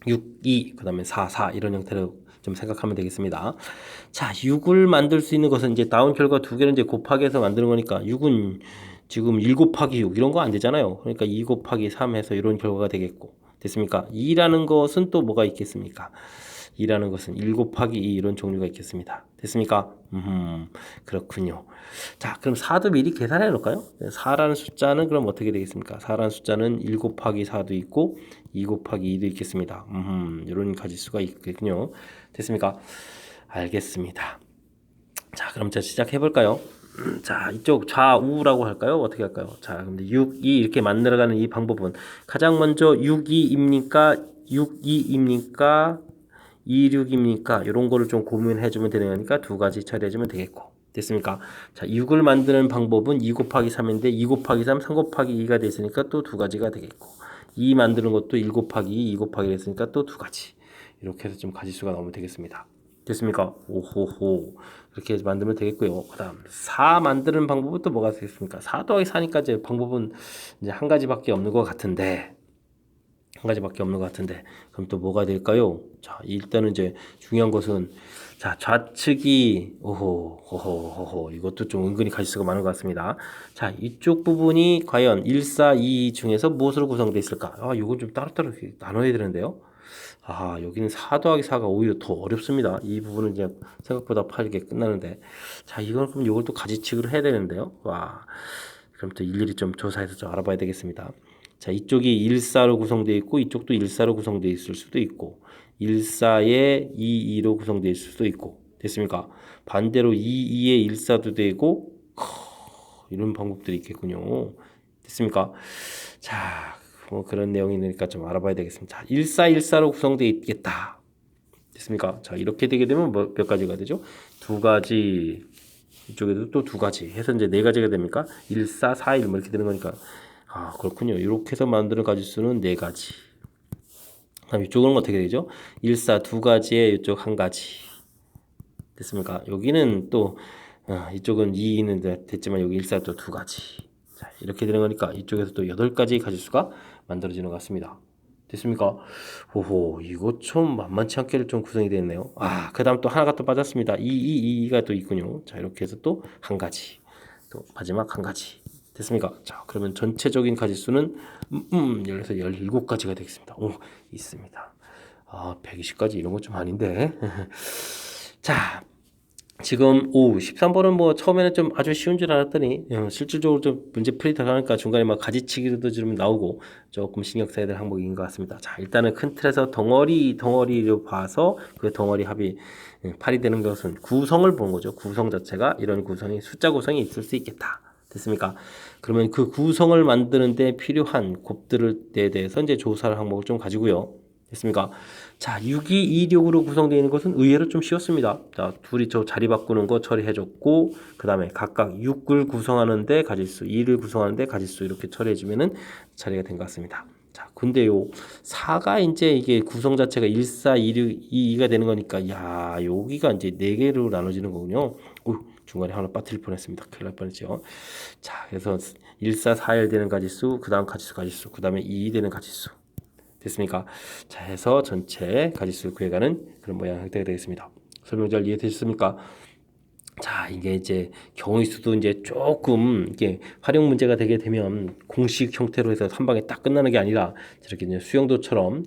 6, 2, 그 다음에 4, 4 이런 형태로 좀 생각하면 되겠습니다. 자, 6을 만들 수 있는 것은 이제 나온 결과 2개는 이제 곱하기 해서 만드는 거니까 6은 지금 1 곱하기 6 이런 거 안 되잖아요. 그러니까 2 곱하기 3 해서 이런 결과가 되겠고. 됐습니까? 2라는 것은 또 뭐가 있겠습니까? 2라는 것은 1 곱하기 2 이런 종류가 있겠습니다. 됐습니까? 그렇군요. 자, 그럼 4도 미리 계산해 놓을까요? 4라는 숫자는 그럼 어떻게 되겠습니까? 4라는 숫자는 1 곱하기 4도 있고 2 곱하기 2도 있겠습니다. 이런 가지수가 있겠군요. 됐습니까? 알겠습니다. 자, 그럼 자 시작해 볼까요? 자, 이쪽 좌우라고 할까요? 어떻게 할까요? 자, 근데 6, 2 이렇게 만들어가는 이 방법은 가장 먼저 6, 2입니까? 6, 2입니까? 2, 6입니까? 이런 거를 좀 고민해 주면 되는 거니까 두 가지 처리해 주면 되겠고. 됐습니까? 자, 6을 만드는 방법은 2 곱하기 3인데 2 곱하기 3, 3 곱하기 2가 됐으니까 또 두 가지가 되겠고. 2 만드는 것도 1 곱하기 2, 2 곱하기 됐으니까 또 두 가지. 이렇게 해서 좀 가지수가 나오면 되겠습니다. 됐습니까? 오호호. 이렇게 만들면 되겠고요. 그 다음 4 만드는 방법은 또 뭐가 되겠습니까? 4 더하기 4니까 이제 방법은 이제 한 가지밖에 없는 것 같은데 그럼 또 뭐가 될까요? 자, 일단은 이제 중요한 것은 자, 좌측이 오호 이것도 좀 은근히 가지수가 많은 것 같습니다. 자, 이쪽 부분이 과연 1, 4, 2 중에서 무엇으로 구성되어 있을까? 아, 이건 좀 따로따로 나눠야 되는데요. 아, 여기는 4 더하기 4가 오히려 더 어렵습니다. 이 부분은 이제 생각보다 빠르게 끝나는데. 자, 이건 그럼 이걸 또 가지치기로 해야 되는데요. 와, 그럼 또 일일이 좀 조사해서 좀 알아봐야 되겠습니다. 자, 이쪽이 1사로 구성되어 있고 이쪽도 1사로 구성되어 있을 수도 있고 1사에 2, 2로 구성되어 있을 수도 있고. 됐습니까? 반대로 2, 2에 1사도 되고 이런 방법들이 있겠군요. 됐습니까? 자, 뭐 그런 내용이 있으니까 좀 알아봐야 되겠습니다. 1414로 구성되어 있겠다. 됐습니까? 자, 이렇게 되게 되면 몇 가지가 되죠? 두 가지, 이쪽에도 또 두 가지 해서 이제 네 가지가 됩니까? 14, 41 뭐 이렇게 되는 거니까. 아, 그렇군요. 이렇게 해서 만드는 가지수는 네 가지. 그럼 이쪽은 어떻게 되죠? 14 두 가지에 이쪽 한 가지. 됐습니까? 여기는 또 이쪽은 2는 됐지만 여기 14 또 두 가지. 자, 이렇게 되는 거니까 이쪽에서 또 8가지 가지수가 만들어지는 것 같습니다. 됐습니까? 오호, 이거 좀 만만치 않게 좀 구성이 되었네요. 아, 그 다음 또 하나가 또 빠졌습니다. 2가 또 있군요. 자, 이렇게 해서 또 한 가지. 또 마지막 한 가지. 됐습니까? 자, 그러면 전체적인 가지수는 17가지가 되겠습니다. 오, 있습니다. 아, 120가지 이런 거 좀 아닌데. 자, 지금 13번은 뭐 처음에는 좀 아주 쉬운 줄 알았더니 실질적으로 좀 문제 풀이 들어가니까 중간에 막 가지치기도 좀 나오고 조금 신경 써야 될 항목인 것 같습니다. 자, 일단은 큰 틀에서 덩어리로 봐서 그 덩어리 합이 8이 되는 것은 구성을 보는 거죠. 구성 자체가 이런 구성이 숫자 구성이 있을 수 있겠다. 됐습니까? 그러면 그 구성을 만드는데 필요한 곱들에 대해서 이제 조사할 항목을 좀 가지고요. 됐습니까? 자, 6226으로 구성되어 있는 것은 의외로 좀 쉬웠습니다. 자, 둘이 저 자리 바꾸는 거 처리해줬고, 그 다음에 각각 6을 구성하는데 가지수, 2를 구성하는데 가지수 이렇게 처리해주면은 처리가 된 것 같습니다. 자, 근데요, 4가 이제 이게 구성 자체가 1, 4, 2, 6, 2, 2가 되는 거니까, 야, 여기가 이제 4개로 나눠지는 거군요. 중간에 하나 빠뜨릴 뻔했습니다. 큰일 날 뻔했죠. 자, 그래서 1, 4, 4, 1 되는 가지수, 그 다음 가지수, 그 다음에 2 되는 가지수. 됐습니까? 자, 해서 전체 가지수를 구해가는 그런 모양 형태가 되겠습니다. 설명 잘 이해되셨습니까? 자, 이게 이제 경우의 수도 이제 조금 이게 활용 문제가 되게 되면 공식 형태로 해서 한 방에 딱 끝나는 게 아니라 이렇게 이제 수영도처럼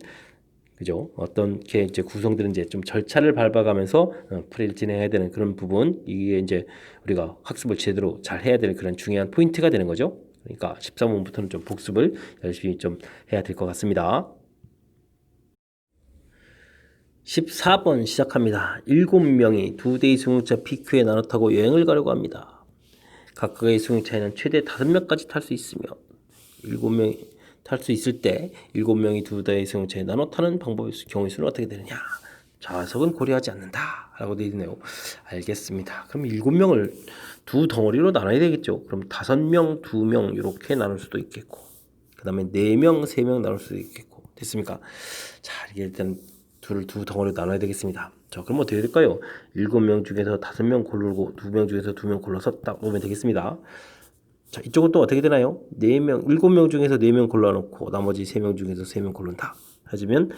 그죠? 어떤 게 이제 구성들은 이제 좀 절차를 밟아가면서 풀이를 진행해야 되는 그런 부분, 이게 이제 우리가 학습을 제대로 잘 해야 되는 그런 중요한 포인트가 되는 거죠. 그러니까 13번부터는 좀 복습을 열심히 좀 해야 될 것 같습니다. 14번 시작합니다. 7명이 2대의 승용차 PQ에 나눠 타고 여행을 가려고 합니다. 각각의 승용차에는 최대 5명까지 탈 수 있으며 7명이 탈 수 있을 때 7명이 2대의 승용차에 나눠 타는 방법의 경우의 수는 어떻게 되느냐. 좌석은 고려하지 않는다 라고 되어 있네요. 알겠습니다. 그럼 7명을 두 덩어리로 나눠야 되겠죠. 그럼 5명, 2명 이렇게 나눌 수도 있겠고 그 다음에 4명, 3명 나눌 수도 있겠고. 됐습니까? 자, 이게 일단 두 덩어리로 나눠야 되겠습니다. 자, 그럼 어떻게 될까요? 7명 중에서 5명 고르고 2명 중에서 2명 골라서 딱 놓으면 되겠습니다. 자, 이쪽은 또 어떻게 되나요? 4명, 7명 중에서 4명 골라놓고 나머지 3명 중에서 3명 고른다. 해주면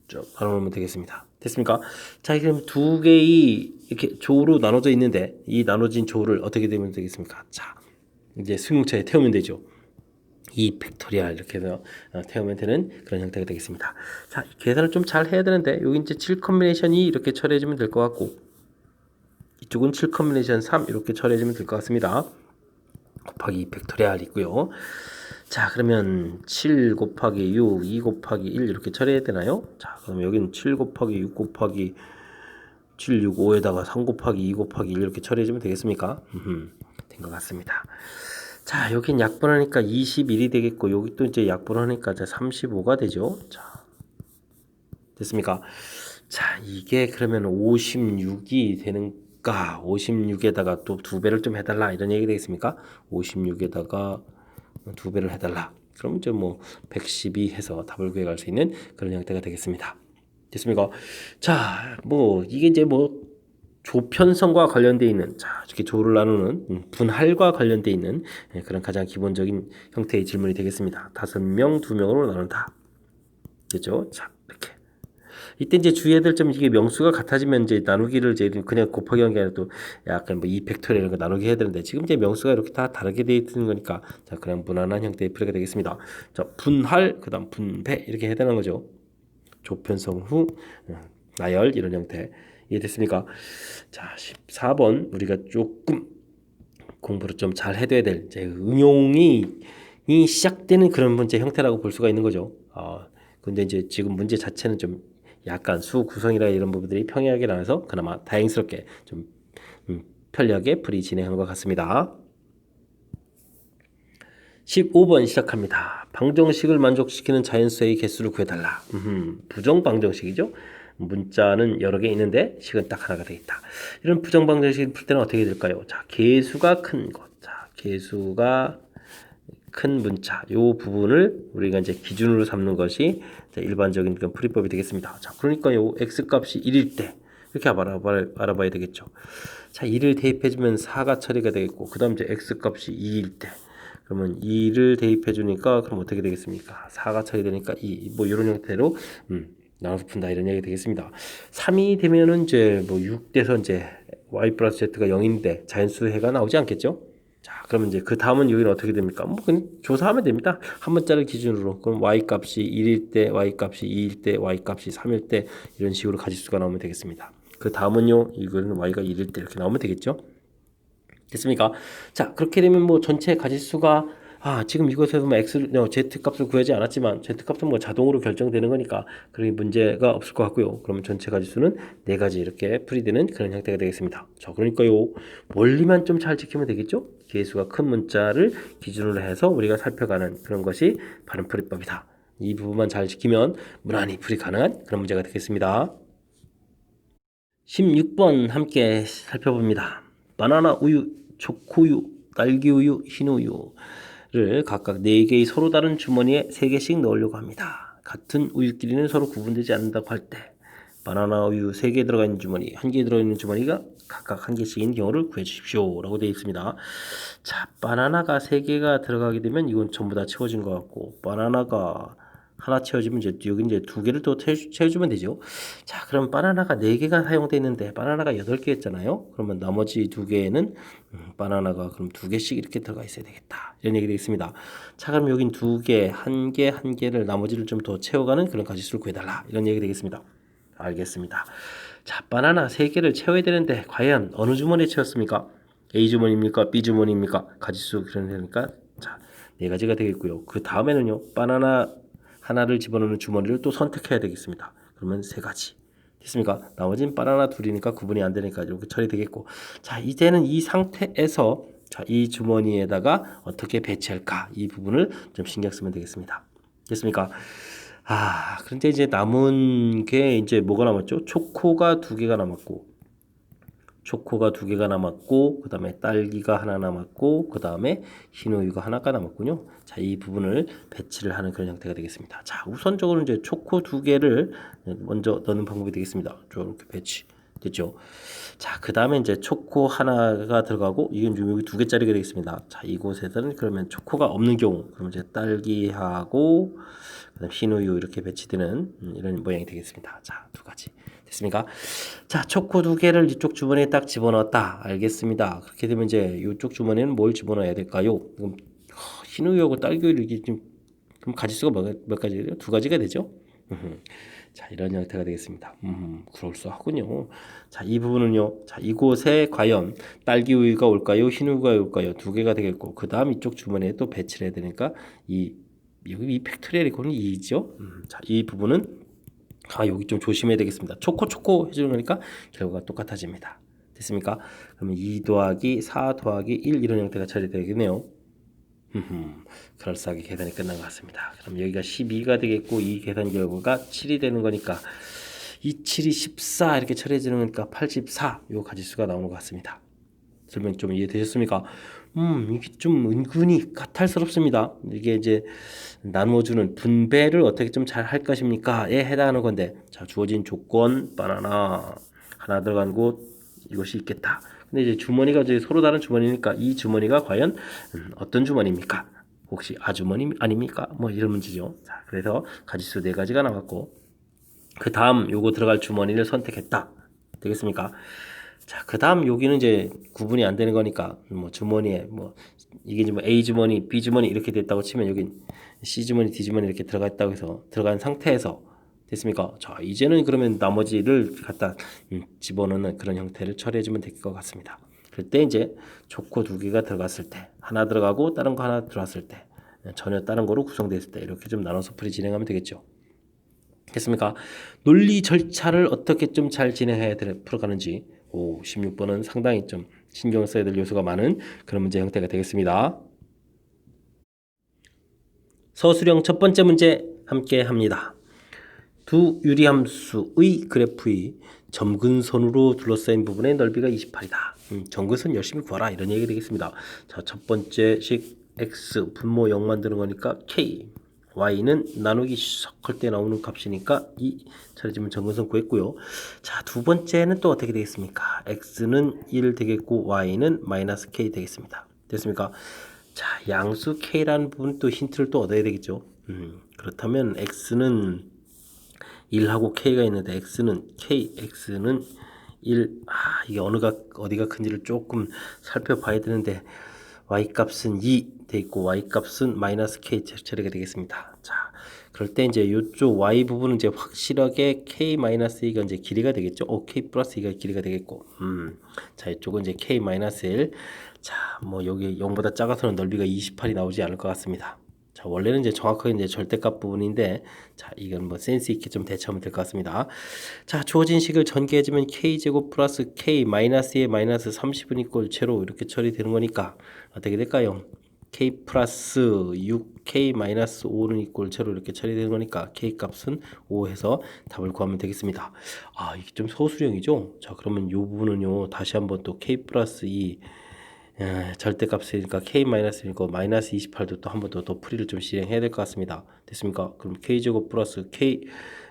좀 바로놓으면 되겠습니다. 됐습니까? 자, 그럼 두 개의 이렇게 조로 나눠져 있는데 이 나눠진 조를 어떻게 되면 되겠습니까? 자, 이제 승용차에 태우면 되죠. 2 팩토리얼 이렇게 해서 태우면 되는 그런 형태가 되겠습니다. 자, 계산을 좀 잘 해야 되는데 여기 이제 7 컨비네이션이 이렇게 처리해주면 될 것 같고 이쪽은 7 컨비네이션 3 이렇게 처리해주면 될 것 같습니다. 곱하기 2 팩토리얼 있고요. 자, 그러면 7 곱하기 6, 2 곱하기 1 이렇게 처리해야 되나요? 자, 그럼 여기는 7 곱하기 6 곱하기 7, 6, 5에다가 3 곱하기 2 곱하기 1 이렇게 처리해주면 되겠습니까? 된 것 같습니다. 자, 여긴 약분하니까 21이 되겠고 여기 또 이제 약분하니까 이제 35가 되죠. 자, 됐습니까? 자, 이게 그러면 56이 되는가? 56에다가 또 2배를 좀 해달라 이런 얘기 되겠습니까? 56에다가 2배를 해달라. 그럼 이제 뭐 112 해서 답을 구해갈 수 있는 그런 형태가 되겠습니다. 됐습니까? 자, 뭐 이게 이제 뭐 조편성과 관련되어 있는 자 이렇게 조를 나누는 분할과 관련되어 있는 그런 가장 기본적인 형태의 질문이 되겠습니다. 5명, 2명으로 나눈다. 됐죠? 자, 이렇게 이때 이제 주의해야 될 점 이게 명수가 같아지면 이제 나누기를 이제 그냥 곱하기 한 게 아니라 또 약간 뭐 2팩토리얼 이런 거 나누기 해야 되는데 지금 이제 명수가 이렇게 다 다르게 되어 있는 거니까 자 그냥 무난한 형태의 풀이가 되겠습니다. 자, 분할 그다음 분배 이렇게 해야 되는 거죠. 조편성 후 나열 이런 형태 이해됐습니까? 자, 14번 우리가 조금 공부를 좀 잘 해둬야 될 이제 응용이 시작되는 그런 문제 형태라고 볼 수가 있는 거죠. 근데 이제 지금 문제 자체는 좀 약간 수 구성이라 이런 부분들이 평이하게 나와서 그나마 다행스럽게 좀 편리하게 풀이 진행한 것 같습니다. 15번 시작합니다. 방정식을 만족시키는 자연수의 개수를 구해달라. 부정 방정식이죠. 문자는 여러 개 있는데 식은 딱 하나가 되겠다. 이런 부정 방정식을 풀 때는 어떻게 될까요? 자, 개수가 큰 것. 자, 개수가 큰 문자 요 부분을 우리가 이제 기준으로 삼는 것이 일반적인 그런 풀이법이 되겠습니다. 자, 그러니까 요 x 값이 1일 때 이렇게 알아봐야 되겠죠. 자, 1을 대입해주면 4가 처리가 되겠고 그 다음 이제 x 값이 2일 때 그러면 2를 대입해 주니까 그럼 어떻게 되겠습니까? 4가 처리되니까 2. 뭐 이런 형태로 나눠서 푼다 이런 얘기 되겠습니다. 3이 되면은 이제 뭐 6 돼서 이제 y 플러스 z가 0인데 자연수해가 나오지 않겠죠? 자, 그러면 이제 그 다음은 여기는 어떻게 됩니까? 뭐 그냥 조사하면 됩니다. 한 번짜리 기준으로. 그럼 y 값이 1일 때, y 값이 2일 때, y 값이 3일 때 이런 식으로 가지수가 나오면 되겠습니다. 그 다음은요. 이거는 y가 1일 때 이렇게 나오면 되겠죠? 됐습니까? 자, 그렇게 되면 뭐 전체 가지수가 지금 이것에서 뭐 z 값을 구하지 않았지만 z 값은 뭐 자동으로 결정되는 거니까 그런 문제가 없을 것 같고요. 그러면 전체 가지수는 4가지 이렇게 풀이되는 그런 형태가 되겠습니다. 자, 그러니까요. 원리만 좀 잘 지키면 되겠죠? 개수가 큰 문자를 기준으로 해서 우리가 살펴가는 그런 것이 바른 풀이법이다. 이 부분만 잘 지키면 무난히 풀이 가능한 그런 문제가 되겠습니다. 16번 함께 살펴봅니다. 바나나 우유, 초코우유, 딸기우유, 흰우유를 각각 4개의 서로 다른 주머니에 3개씩 넣으려고 합니다. 같은 우유끼리는 서로 구분되지 않는다고 할 때 바나나 우유 3개 들어가 있는 주머니, 1개 들어있는 주머니가 각각 1개씩인 경우를 구해주십시오 라고 되어 있습니다. 자, 바나나가 3개가 들어가게 되면 이건 전부 다 채워진 것 같고 바나나가 하나 채워지면 이제 여기 이제 2개를 또 채워주면 되죠. 자, 그럼 바나나가 4개가 사용되어 있는데 바나나가 8개 했잖아요. 그러면 나머지 2개는 바나나가 그럼 2개씩 이렇게 들어가 있어야 되겠다. 이런 얘기 되겠습니다. 자, 그럼 여긴 2개, 1개, 1개를 나머지를 좀 더 채워가는 그런 가지수를 구해달라. 이런 얘기 되겠습니다. 알겠습니다. 자, 바나나 3개를 채워야 되는데 과연 어느 주머니에 채웠습니까? A 주머니입니까? B 주머니입니까? 가지수 그러니까 자, 4가지가 되겠고요. 그 다음에는요. 바나나 하나를 집어넣는 주머니를 또 선택해야 되겠습니다. 그러면 3가지. 됐습니까? 나머지는 바나나 둘이니까 구분이 안 되니까 이렇게 처리되겠고. 자, 이제는 이 상태에서 자, 이 주머니에다가 어떻게 배치할까? 이 부분을 좀 신경 쓰면 되겠습니다. 됐습니까? 그런데 이제 남은 게 이제 뭐가 남았죠? 초코가 2개가 남았고 그 다음에 딸기가 하나 남았고 그 다음에 흰우유가 하나가 남았군요. 자, 이 부분을 배치를 하는 그런 형태가 되겠습니다. 자, 우선적으로 이제 초코 2개를 먼저 넣는 방법이 되겠습니다. 이렇게 배치 됐죠. 자, 그 다음에 이제 초코 하나가 들어가고 이건 여기 2개짜리가 되겠습니다. 자, 이곳에서는 그러면 초코가 없는 경우 그러면 이제 딸기하고 그다음 흰우유 이렇게 배치되는 이런 모양이 되겠습니다. 자, 2가지 됐습니까? 자, 초코 두 개를 이쪽 주머니에 딱 집어넣었다. 알겠습니다. 그렇게 되면 이제 이쪽 주머니에는 뭘 집어넣어야 될까요? 그럼 흰우유하고 딸기우유 이게 좀 그럼 가지수가 몇 가지예요? 두 가지가 되죠? 자, 이런 형태가 되겠습니다. 그럴싸하군요. 자, 이 부분은요. 자, 이곳에 과연 딸기우유가 올까요? 흰우유가 올까요? 두 개가 되겠고, 그 다음 이쪽 주머니에 또 배치를 해야 되니까 여기 이 팩토리얼 이거는 2죠. 자, 이 부분은 여기 좀 조심해야 되겠습니다. 초코 해주는 거니까 결과가 똑같아집니다. 됐습니까? 그러면 2 더하기 4 더하기 1 이런 형태가 처리되겠네요. 그럴싸하게 계산이 끝난 것 같습니다. 그럼 여기가 12가 되겠고 이 계산 결과가 7이 되는 거니까 2, 7이 14 이렇게 처리해 주는 거니까 84 요 가지수가 나오는 것 같습니다. 설명 좀 이해되셨습니까? 이게 좀 은근히 까탈스럽습니다. 이게 이제 나누어주는 분배를 어떻게 좀 잘 할 것입니까?에 해당하는 건데, 자, 주어진 조건 바나나 하나 들어간 곳 이것이 있겠다. 근데 이제 주머니가 이제 서로 다른 주머니니까 이 주머니가 과연 어떤 주머니입니까? 혹시 아주머니 아닙니까? 뭐 이런 문제죠. 자, 그래서 가지수 4가지가 나왔고 그 다음 요거 들어갈 주머니를 선택했다. 되겠습니까? 자, 그 다음 여기는 이제 구분이 안 되는 거니까 뭐 주머니에 뭐 이게 이제 뭐 A 주머니, B 주머니 이렇게 됐다고 치면 여기 C 주머니, D 주머니 이렇게 들어가 있다고 해서 들어간 상태에서 됐습니까? 자, 이제는 그러면 나머지를 갖다 집어넣는 그런 형태를 처리해주면 될 것 같습니다. 그때 이제 초코 2개가 들어갔을 때 하나 들어가고 다른 거 하나 들어왔을 때 전혀 다른 거로 구성됐을 때 이렇게 좀 나눠서 풀이 진행하면 되겠죠. 됐습니까? 논리 절차를 어떻게 좀 잘 진행해야 풀어가는지 16번은 상당히 좀 신경을 써야 될 요소가 많은 그런 문제 형태가 되겠습니다. 서술형 첫 번째 문제 함께 합니다. 두 유리함수의 그래프의 점근선으로 둘러싸인 부분의 넓이가 28이다. 점근선 열심히 구하라 이런 얘기가 되겠습니다. 자, 첫 번째 식 x 분모 0 만드는 거니까 k y는 나누기 석 할 때 나오는 값이니까 2 차례지면 점근선 구했고요. 자, 두 번째는 또 어떻게 되겠습니까? x는 1 되겠고 y는 마이너스 k 되겠습니다. 됐습니까? 자, 양수 k라는 부분 또 힌트를 또 얻어야 되겠죠. 그렇다면 x는 1하고 k가 있는데 x는 1, 이게 어디가 큰지를 조금 살펴봐야 되는데 y 값은 2 돼 있고 y 값은 마이너스 k 처리가 되겠습니다. 자, 그럴 때 이제 이쪽 y 부분은 이제 확실하게 k 마이너스 2가 이제 길이가 되겠죠. k 플러스 2가 길이가 되겠고, 자, 이쪽은 이제 k 마이너스 1. 자, 뭐 여기 0보다 작아서는 넓이가 28이 나오지 않을 것 같습니다. 자, 원래는 이제 정확하게 이제 절대값 부분인데, 자, 이건 뭐 센스 있게 좀 대처하면 될 것 같습니다. 자, 주어진 식을 전개해주면 k제곱 플러스 k 마이너스 2에 마이너스 30은 이꼴 제로 이렇게 처리되는 거니까 어떻게 될까요? k 플러스 6k 마이너스 5는 이꼴 제로 이렇게 처리되는 거니까 k 값은 5 해서 답을 구하면 되겠습니다. 이게 좀 소수령이죠? 자, 그러면 이 부분은요, 다시 한번 또 k 플러스 2 절대값이니까 k-1이고 마이너스 28도 또 한 번 더 풀이를 좀 실행해야 될 것 같습니다. 됐습니까? 그럼 k제곱 플러스 k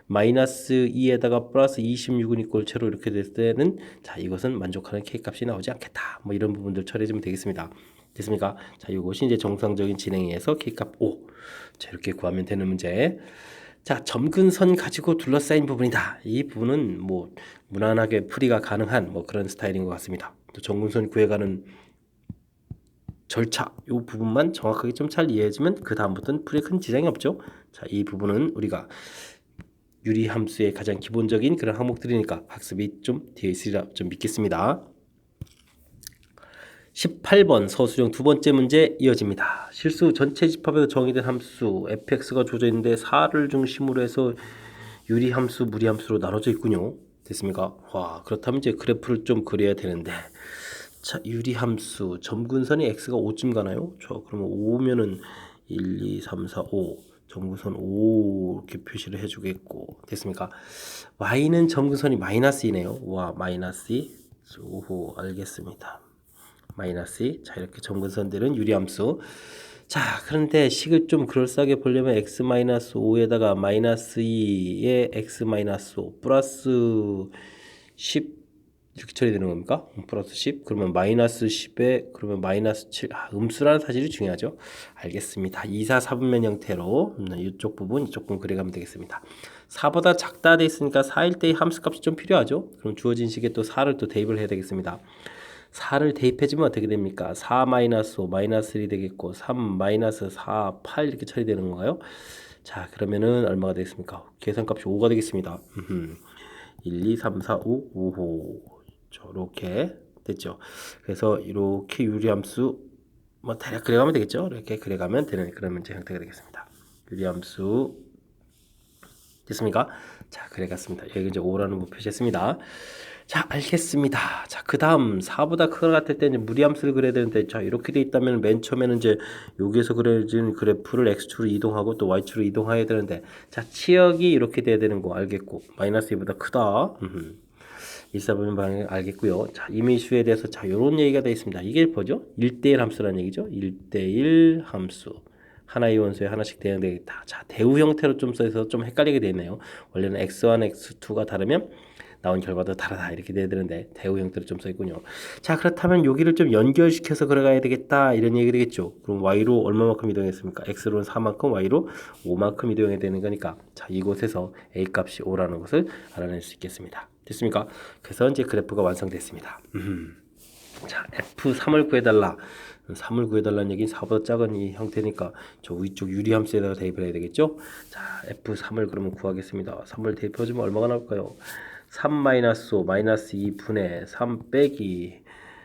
마이너스 2에다가 플러스 26은 이꼴 제로 이렇게 됐을 때는 자, 이것은 만족하는 k 값이 나오지 않겠다. 뭐 이런 부분들 처리해주면 되겠습니다. 됐습니까? 자, 이것이 이제 정상적인 진행에 의해서 k 값 5. 자, 이렇게 구하면 되는 문제. 자, 점근선 가지고 둘러싸인 부분이다. 이 부분은 뭐 무난하게 풀이가 가능한 뭐 그런 스타일인 것 같습니다. 또 점근선 구해가는 절차 이 부분만 정확하게 좀 잘 이해해주면 그 다음부터는 풀에 큰 지장이 없죠. 자, 이 부분은 우리가 유리함수의 가장 기본적인 그런 항목들이니까 학습이 좀 되어 있으리라 좀 믿겠습니다. 18번 서술형 두 번째 문제 이어집니다. 실수 전체 집합에서 정의된 함수 fx가 주어져 있는데 4를 중심으로 해서 유리함수, 무리함수로 나눠져 있군요. 됐습니까? 와, 그렇다면 이제 그래프를 좀 그려야 되는데, 자, 유리함수 점근선이 x가 5쯤 가나요? 저 그러면 5면은 1, 2, 3, 4, 5 점근선 5 이렇게 표시를 해주겠고, 됐습니까? y는 점근선이 마이너스 2네요. 와, 마이너스 2. 오호, 알겠습니다. 마이너스 2. 자, 이렇게 점근선들은 유리함수. 자, 그런데 식을 좀 그럴싸하게 보려면 x-5에다가 마이너스 2에 x-5 플러스 10 이렇게 처리되는 겁니까? 플러스 10 그러면 마이너스 10에 그러면 마이너스 7 음수라는 사실이 중요하죠. 알겠습니다. 2, 4, 4분면 형태로 이쪽 부분 이쪽 부분 그려가면 되겠습니다. 4보다 작다 돼 있으니까 4일 때의 함수값이 좀 필요하죠. 그럼 주어진 식에 또 4를 또 대입을 해야 되겠습니다. 4를 대입해주면 어떻게 됩니까? 4 마이너스 5 마이너스 1이 되겠고 3 마이너스 4 8 이렇게 처리되는 건가요? 자, 그러면은 얼마가 되겠습니까? 계산값이 5가 되겠습니다. 1, 2, 3, 4, 5, 5호 저렇게 됐죠. 그래서 이렇게 유리함수 뭐 대략 그려가면 되겠죠. 이렇게 그려가면 되는 그런 문제 형태가 되겠습니다. 유리함수 됐습니까? 자, 그래갔습니다. 여기 이제 5라는 거 표시했습니다. 자, 알겠습니다. 자, 그 다음 4보다 큰 것 같을 때 이제 무리함수를 그려야 되는데, 자, 이렇게 돼 있다면 맨 처음에는 이제 여기에서 그려진 그래프를 x축으로 이동하고 또 y축으로 이동해야 되는데, 자, 치역이 이렇게 돼야 되는 거 알겠고, 마이너스 2보다 크다. 일사분면 방향 알겠고요. 자, 이미슈에 대해서 자, 요런 얘기가 되어 있습니다. 이게 뭐죠? 1대1 함수라는 얘기죠. 1대1 함수. 하나의 원소에 하나씩 대응되겠다. 자, 대우 형태로 좀 써서 좀 헷갈리게 되네요. 원래는 x1, x2가 다르면 나온 결과도 다르다 이렇게 돼야 되는데 대우 형태로 좀 써있군요. 자, 그렇다면 여기를 좀 연결시켜서 걸어가야 되겠다 이런 얘기 되겠죠. 그럼 y로 얼마만큼 이동했습니까? x로는 4만큼, y로 5만큼 이동해야 되는 거니까 자, 이곳에서 a 값이 5라는 것을 알아낼 수 있겠습니다. 됐습니까? 그래서 이제 그래프가 완성됐습니다. 자, F3을 구해달라. 3을 구해달라는 얘기는 4보다 작은 이 형태니까 저 위쪽 유리함수에다가 대입을 해야 되겠죠? 자, F3을 그러면 구하겠습니다. 3을 대입해주면 얼마가 나올까요? 3 마이너스 5 마이너스 2분의 3 빼기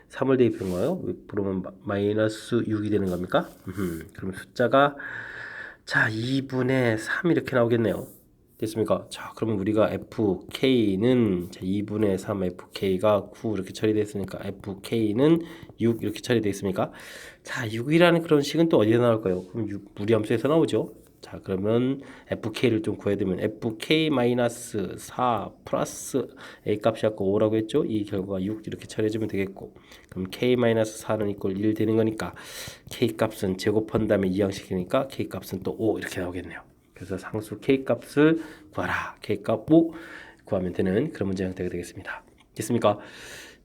3을 대입한 거예요? 그러면 마이너스 6이 되는 겁니까? 그럼 숫자가 자 2분의 3 이렇게 나오겠네요. 됐습니까? 자, 그러면 우리가 FK는 자, 2분의 3 FK가 9 이렇게 처리됐으니까 FK는 6 이렇게 처리됐습니까? 자, 6이라는 그런 식은 또 어디서 나올까요? 그럼 6 무리함수에서 나오죠. 자, 그러면 FK를 좀 구해야 되면 FK-4 플러스 A 값이 아까 5라고 했죠? 이 결과가 6 이렇게 처리해주면 되겠고 그럼 K-4는 이꼴 1 되는 거니까 K 값은 제곱한 다음에 이항시키니까 K 값은 또 5 이렇게 나오겠네요. 그래서 상수 K 값을 구하라. K 값 5 구하면 되는 그런 문제 형태가 되겠습니다. 됐습니까?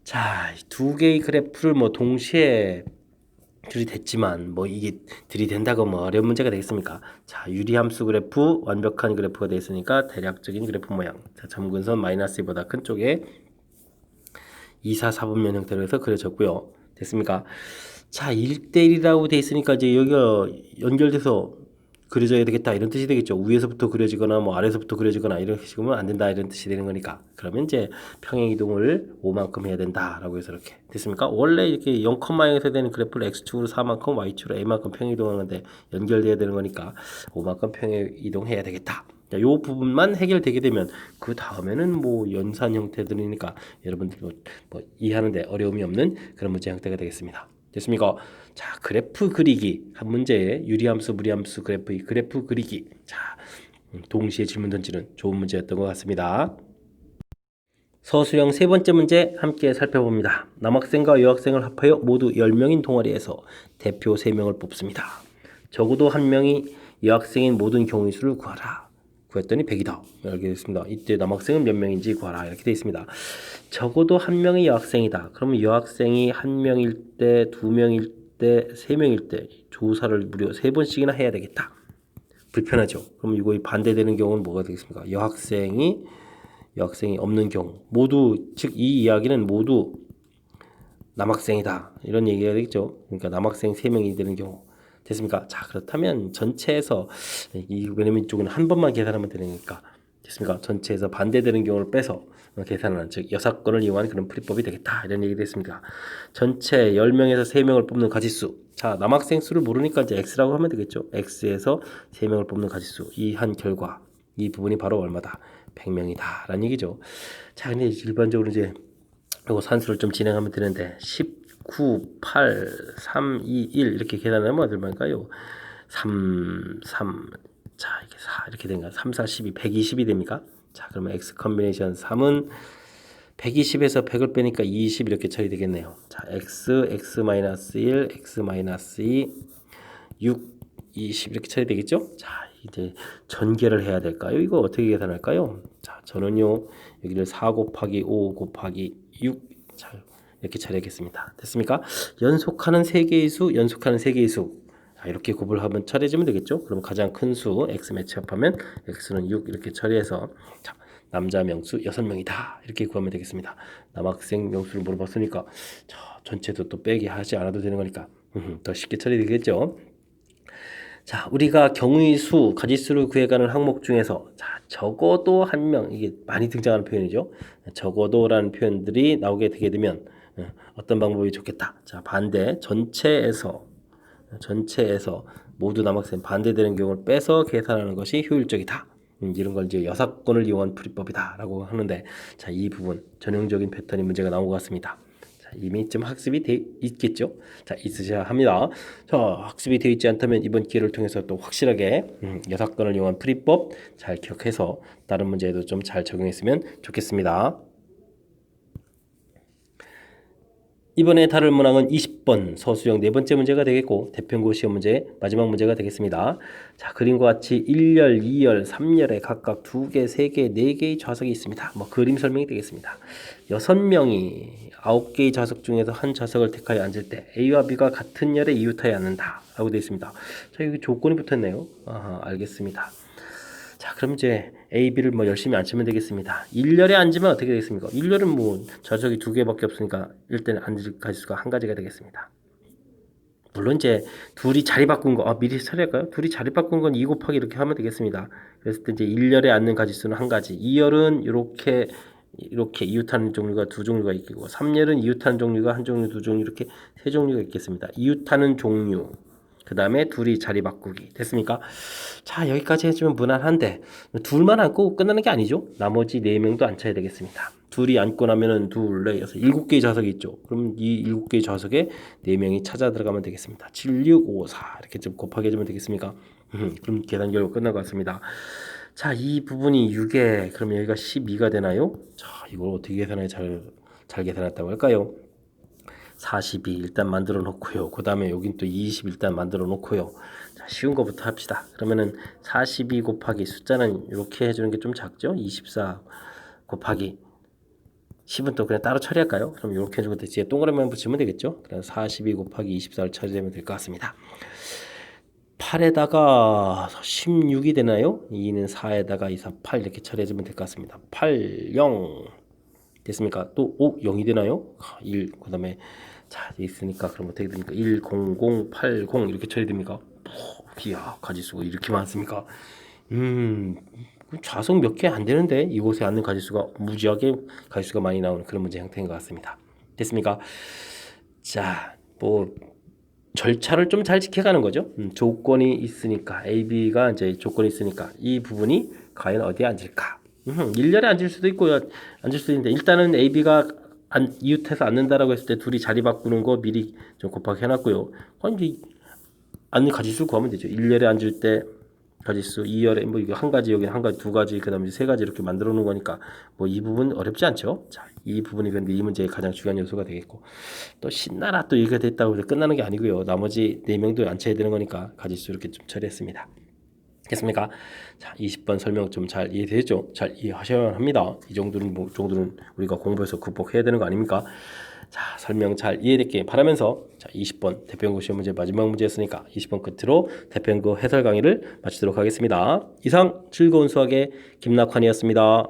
자, 두 개의 그래프를 뭐 동시에 들이댔지만 뭐 이게 들이댄다고 뭐 어려운 문제가 되겠습니까? 자, 유리함수 그래프 완벽한 그래프가 되었으니까 대략적인 그래프 모양. 자, 점근선 마이너스 2보다 큰 쪽에 2, 4, 4분면 형태로 해서 그려졌고요. 됐습니까? 자, 1대1이라고 돼 있으니까 이제 여기가 연결돼서 그려져야 되겠다 이런 뜻이 되겠죠. 위에서부터 그려지거나 뭐 아래서부터 그려지거나 이런 식이면 안 된다 이런 뜻이 되는 거니까 그러면 이제 평행 이동을 5만큼 해야 된다라고 해서 이렇게 됐습니까? 원래 이렇게 0,0에서 되는 그래프를 x축으로 4만큼 y축으로 a만큼 평행 이동하는데 연결돼야 되는 거니까 5만큼 평행 이동해야 되겠다. 이 부분만 해결되게 되면 그 다음에는 뭐 연산 형태들이니까 여러분들 뭐 이해하는데 어려움이 없는 그런 문제 형태가 되겠습니다. 됐습니까? 자, 그래프 그리기 한 문제에 유리함수, 무리함수 그래프 그리기. 자, 동시에 질문 던지는 좋은 문제였던 것 같습니다. 서술형 세 번째 문제 함께 살펴봅니다. 남학생과 여학생을 합하여 모두 10명인 동아리에서 대표 3명을 뽑습니다. 적어도 한 명이 여학생인 모든 경우의 수를 구하라. 구했더니 100이다. 이렇게 됐습니다. 이때 남학생은 몇 명인지 구하라. 이렇게 되어 있습니다. 적어도 한 명이 여학생이다. 그러면 여학생이 한 명일 때, 2명일 때, 3명일 때 조사를 무려 3번씩이나 해야 되겠다. 불편하죠. 그럼 이거 반대되는 경우는 뭐가 되겠습니까? 여학생이 없는 경우 모두 즉 이 이야기는 모두 남학생이다. 이런 얘기가 되겠죠. 그러니까 남학생 3명이 되는 경우. 됐습니까? 자, 그렇다면 전체에서 왜냐면 이쪽은 한 번만 계산하면 되니까 됐습니까? 전체에서 반대되는 경우를 빼서 계산하는 즉 여사건을 이용한 그런 풀이법이 되겠다 이런 얘기 됐습니다. 전체 10명에서 3명을 뽑는 가지수. 자, 남학생 수를 모르니까 이제 x라고 하면 되겠죠. x에서 3명을 뽑는 가지수. 이 한 결과 이 부분이 바로 얼마다? 100명이다 라는 얘기죠. 자, 근데 일반적으로 이제 이거 산수를 좀 진행하면 되는데 9, 8, 3, 2, 1 이렇게 계산하면 얼마일까요? 3, 자, 이게 4 이렇게 된가? 3, 4, 12, 120이 됩니까? 자, 그러면 x 컨비네이션 3은 120에서 100을 빼니까 20 이렇게 처리되겠네요. 자, x, x-1, x-2, 6, 20 이렇게 처리되겠죠? 자, 이제 전개를 해야 될까요? 이거 어떻게 계산할까요? 자, 저는요 여기를 4 곱하기 5 곱하기 6 자, 이렇게 처리하겠습니다. 됐습니까? 연속하는 3개의 수, 연속하는 3개의 수. 자, 이렇게 곱을 하면 처리해주면 되겠죠. 그럼 가장 큰 수 x 매치업하면 x는 6 이렇게 처리해서 자, 남자 명수 6명이다 이렇게 구하면 되겠습니다. 남학생 명수를 물어봤으니까 자, 전체도 또 빼기 하지 않아도 되는 거니까 더 쉽게 처리되겠죠. 자, 우리가 경우의 수, 가지수를 구해가는 항목 중에서 자, 적어도 한 명, 이게 많이 등장하는 표현이죠. 적어도라는 표현들이 나오게 되게 되면 어떤 방법이 좋겠다. 자, 반대 전체에서 모두 남학생 반대되는 경우를 빼서 계산하는 것이 효율적이다. 이런 걸 이제 여사건을 이용한 풀이법이다라고 하는데, 자, 이 부분 전형적인 패턴이 문제가 나온 것 같습니다. 자, 이미 좀 학습이 돼 있겠죠. 자, 있으셔야 합니다. 자, 학습이 되어 있지 않다면 이번 기회를 통해서 또 확실하게 여사건을 이용한 풀이법 잘 기억해서 다른 문제에도 좀 잘 적용했으면 좋겠습니다. 이번에 다룰 문항은 20번 서술형 네 번째 문제가 되겠고 대평고 시험 문제 마지막 문제가 되겠습니다. 자, 그림과 같이 1열, 2열, 3열에 각각 2개, 3개, 4개의 좌석이 있습니다. 뭐 그림 설명이 되겠습니다. 6명이 9개의 좌석 중에서 한 좌석을 택하여 앉을 때 A와 B가 같은 열에 이웃하여 앉는다 라고 되어 있습니다. 자, 여기 조건이 붙었네요. 아하, 알겠습니다. 자, 그럼 이제 A, B를 뭐 열심히 앉히면 되겠습니다. 1열에 앉으면 어떻게 되겠습니까? 1열은 뭐 좌석이 2개밖에 없으니까 일단 앉을 가지수가 한 가지가 되겠습니다. 물론 이제 둘이 자리 바꾼 거 미리 처리할까요? 둘이 자리 바꾼 건 2 곱하기 이렇게 하면 되겠습니다. 그랬을 때 이제 1열에 앉는 가지수는 한 가지, 2열은 이렇게 이웃하는 종류가 두 종류가 있고 3열은 이웃하는 종류가 한 종류, 두 종류 이렇게 세 종류가 있겠습니다. 이웃하는 종류, 그 다음에 둘이 자리 바꾸기 됐습니까? 자, 여기까지 해주면 무난한데 둘만 앉고 끝나는 게 아니죠. 나머지 4명도 앉혀야 되겠습니다. 둘이 앉고 나면은 둘, 넷, 여섯, 7개의 좌석이 있죠. 그럼 이 7개의 좌석에 4명이 찾아 들어가면 되겠습니다. 7, 6, 5, 4 이렇게 좀 곱하기 해주면 되겠습니까? 그럼 계산 결과 끝난 것 같습니다. 자, 이 부분이 6에 그럼 여기가 12가 되나요? 자, 이걸 어떻게 계산해 잘 계산했다고 할까요? 42 일단 만들어 놓고요. 그 다음에 여긴 또 20 일단 만들어 놓고요. 자, 쉬운 거부터 합시다. 그러면은 42 곱하기 숫자는 이렇게 해주는 게 좀 작죠? 24 곱하기 10은 또 그냥 따로 처리할까요? 그럼 이렇게 해주고 뒤에 동그라미만 붙이면 되겠죠? 그럼 42 곱하기 24를 처리하면 될 것 같습니다. 8에다가 16이 되나요? 2는 4에다가 2, 4, 8 이렇게 처리해주면 될 것 같습니다. 8, 0 됐습니까? 또 0이 되나요? 1, 그 다음에 자, 있으니까 그럼 어떻게 됩니까? 1, 0, 0, 8, 0 이렇게 처리됩니까? 이야, 가지수가 이렇게 많습니까? 좌석 몇 개 안 되는데 이곳에 앉는 가지수가 무지하게 가지수가 많이 나오는 그런 문제 형태인 것 같습니다. 됐습니까? 자, 뭐 절차를 좀 잘 지켜가는 거죠. 조건이 있으니까 A, B가 이제 조건이 있으니까 이 부분이 과연 어디에 앉을까? 1열에 앉을 수도 있고요. 앉을 수도 있는데 일단은 A, B가 이웃해서 앉는다라고 했을 때 둘이 자리 바꾸는 거 미리 좀 곱하기 해놨고요. 이제 앉는 가지수 구하면 되죠. 1열에 앉을 때 가지수, 2열에 뭐 이거 한 가지, 여기 한 가지, 두 가지, 그다음에 세 가지 이렇게 만들어 놓은 거니까 뭐 이 부분 어렵지 않죠. 자, 이 부분이 근데 이 문제의 가장 중요한 요소가 되겠고 또 신나라 또 얘기가 됐다고 해서 끝나는 게 아니고요. 나머지 4명도 앉혀야 되는 거니까 가지수 이렇게 좀 처리했습니다. 됐습니까? 자, 20번 설명 좀 잘 이해되죠? 잘 이해하셔야 합니다. 이 정도는 정도는 우리가 공부해서 극복해야 되는 거 아닙니까? 자, 설명 잘 이해됐길 바라면서 자, 20번 대표연구 시험 문제 마지막 문제였으니까 20번 끝으로 대표연구 해설 강의를 마치도록 하겠습니다. 이상 즐거운 수학의 김낙환이었습니다.